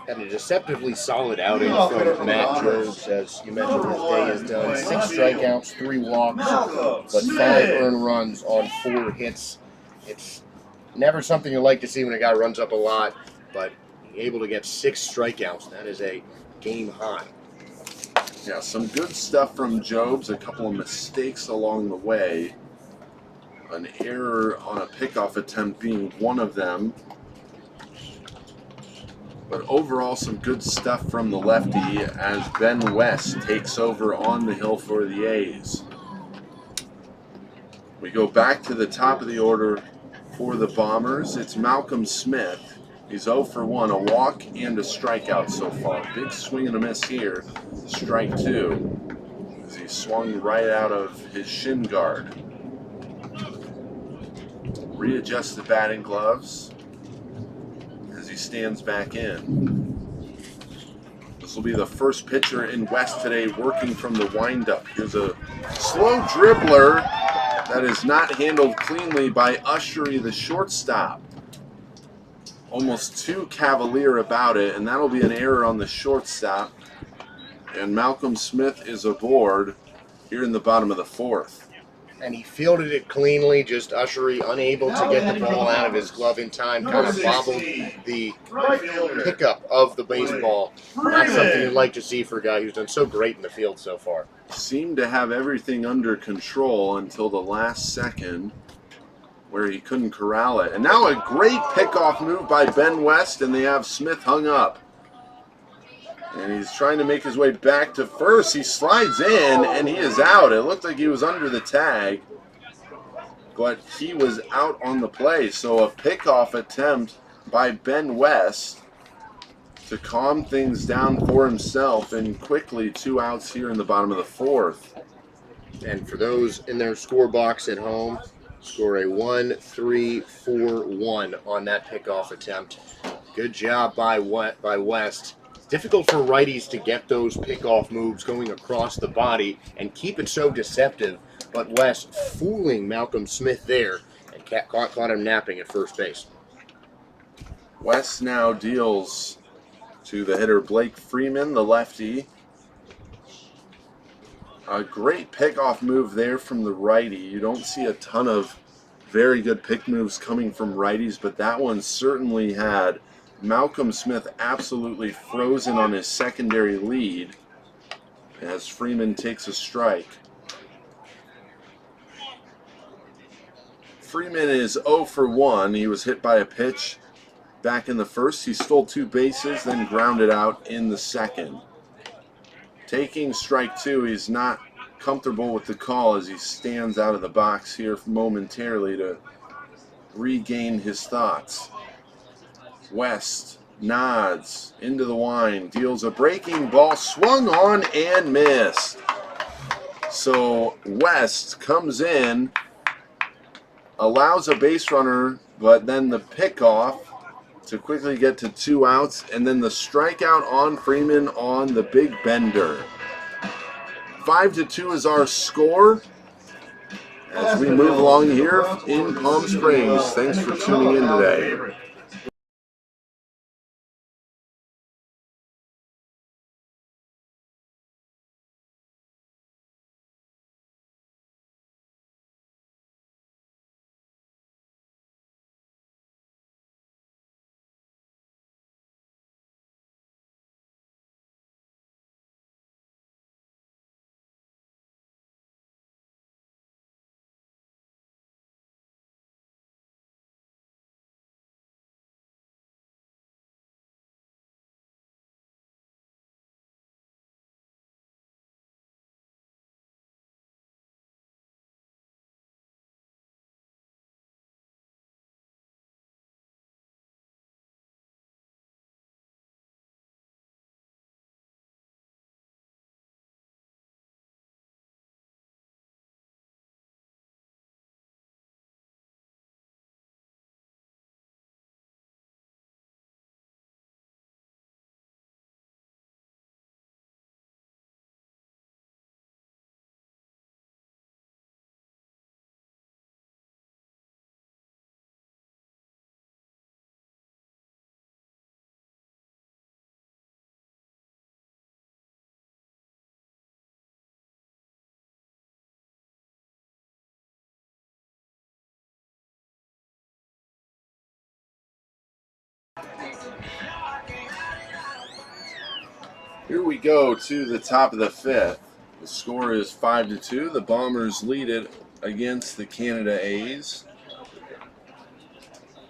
And a deceptively solid outing from Matt Jobs, as you mentioned, his day is done. 6 strikeouts, 3 walks, but 5 earned runs on 4 hits. It's never something you like to see when a guy runs up a lot, but able to get 6 strikeouts, that is a game high. Yeah, some good stuff from Jobs, a couple of mistakes along the way. An error on a pickoff attempt being one of them. But overall, some good stuff from the lefty as Ben West takes over on the hill for the A's. We go back to the top of the order for the Bombers. It's Malcolm Smith. He's 0 for 1, a walk and a strikeout so far. Big swing and a miss here. Strike 2 as he swung right out of his shin guard. Readjusts the batting gloves as he stands back in. This will be the first pitcher in West today working from the windup. Here's a slow dribbler that is not handled cleanly by Ushery, the shortstop. Almost too cavalier about it, and that'll be an error on the shortstop. And Malcolm Smith is aboard here in the bottom of the fourth. And he fielded it cleanly, just Ushery unable to get the ball out of his glove in time, kind of bobbled the pickup of the baseball. Not something you'd like to see for a guy who's done so great in the field so far. Seemed to have everything under control until the last second where he couldn't corral it. And now a great pickoff move by Ben West, and they have Smith hung up. And he's trying to make his way back to first. He slides in, and he is out. It looked like he was under the tag, but he was out on the play. So a pickoff attempt by Ben West to calm things down for himself, and quickly 2 outs here in the bottom of the fourth. And for those in their score box at home, score a 1-3-4-1 on that pickoff attempt. Good job by West. Difficult for righties to get those pickoff moves going across the body and keep it so deceptive, but West fooling Malcolm Smith there and caught him napping at first base. West now deals to the hitter Blake Freeman, the lefty. A great pickoff move there from the righty. You don't see a ton of very good pick moves coming from righties, but that one certainly had Malcolm Smith absolutely frozen on his secondary lead as Freeman takes a strike. Freeman is 0 for 1. He was hit by a pitch back in the first. He stole 2 bases, then grounded out in the second. Taking strike 2, he's not comfortable with the call as he stands out of the box here momentarily to regain his thoughts. West nods into the wind, deals a breaking ball, swung on and missed. So West comes in, allows a base runner, but then the pickoff to quickly get to 2 outs, and then the strikeout on Freeman on the big bender. 5-2 is our score as we move along here in Palm Springs. Thanks for tuning in today. Here we go to the top of the fifth. The score is 5-2. The Bombers lead it against the Canada A's.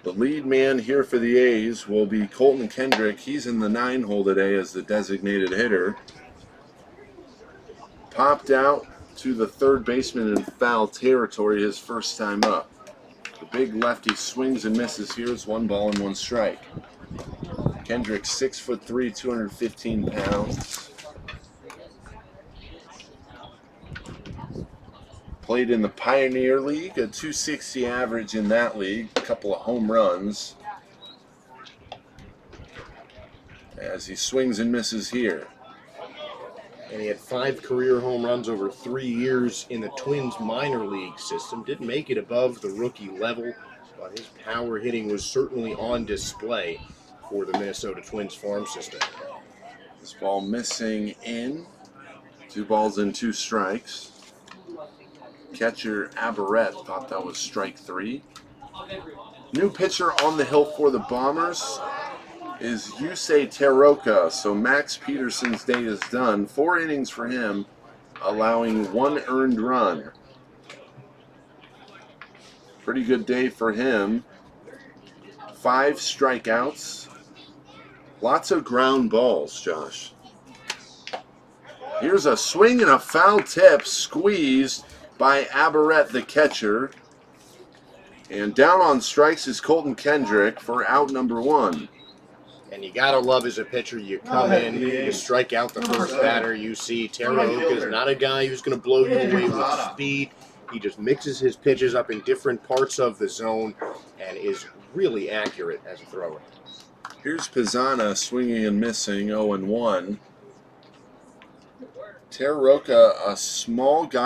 The lead man here for the A's will be Colton Kendrick. He's in the 9-hole today as the designated hitter. Popped out to the third baseman in foul territory his first time up. The big lefty swings and misses here. It's 1 ball and 1 strike. Kendrick, 6'3", 215 pounds. Played in the Pioneer League, a 260 average in that league, a couple of home runs. As he swings and misses here. And he had 5 career home runs over 3 years in the Twins minor league system. Didn't make it above the rookie level, but his power hitting was certainly on display for the Minnesota Twins farm system. This ball missing in. 2 balls and 2 strikes. Catcher Aberrett thought that was strike 3. New pitcher on the hill for the Bombers is Ushery Teroka. So Max Peterson's day is done. 4 innings for him, allowing 1 earned run. Pretty good day for him. 5 strikeouts. Lots of ground balls, Josh. Here's a swing and a foul tip, squeezed by Aberrett, the catcher. And down on strikes is Colton Kendrick for out number 1. And you gotta love as a pitcher, you come in, you strike out the first batter, you see Teroka is not a guy who's gonna blow you away with speed. He just mixes his pitches up in different parts of the zone and is really accurate as a thrower. Here's Pizzana swinging and missing, 0-1. Teroka, a small guy.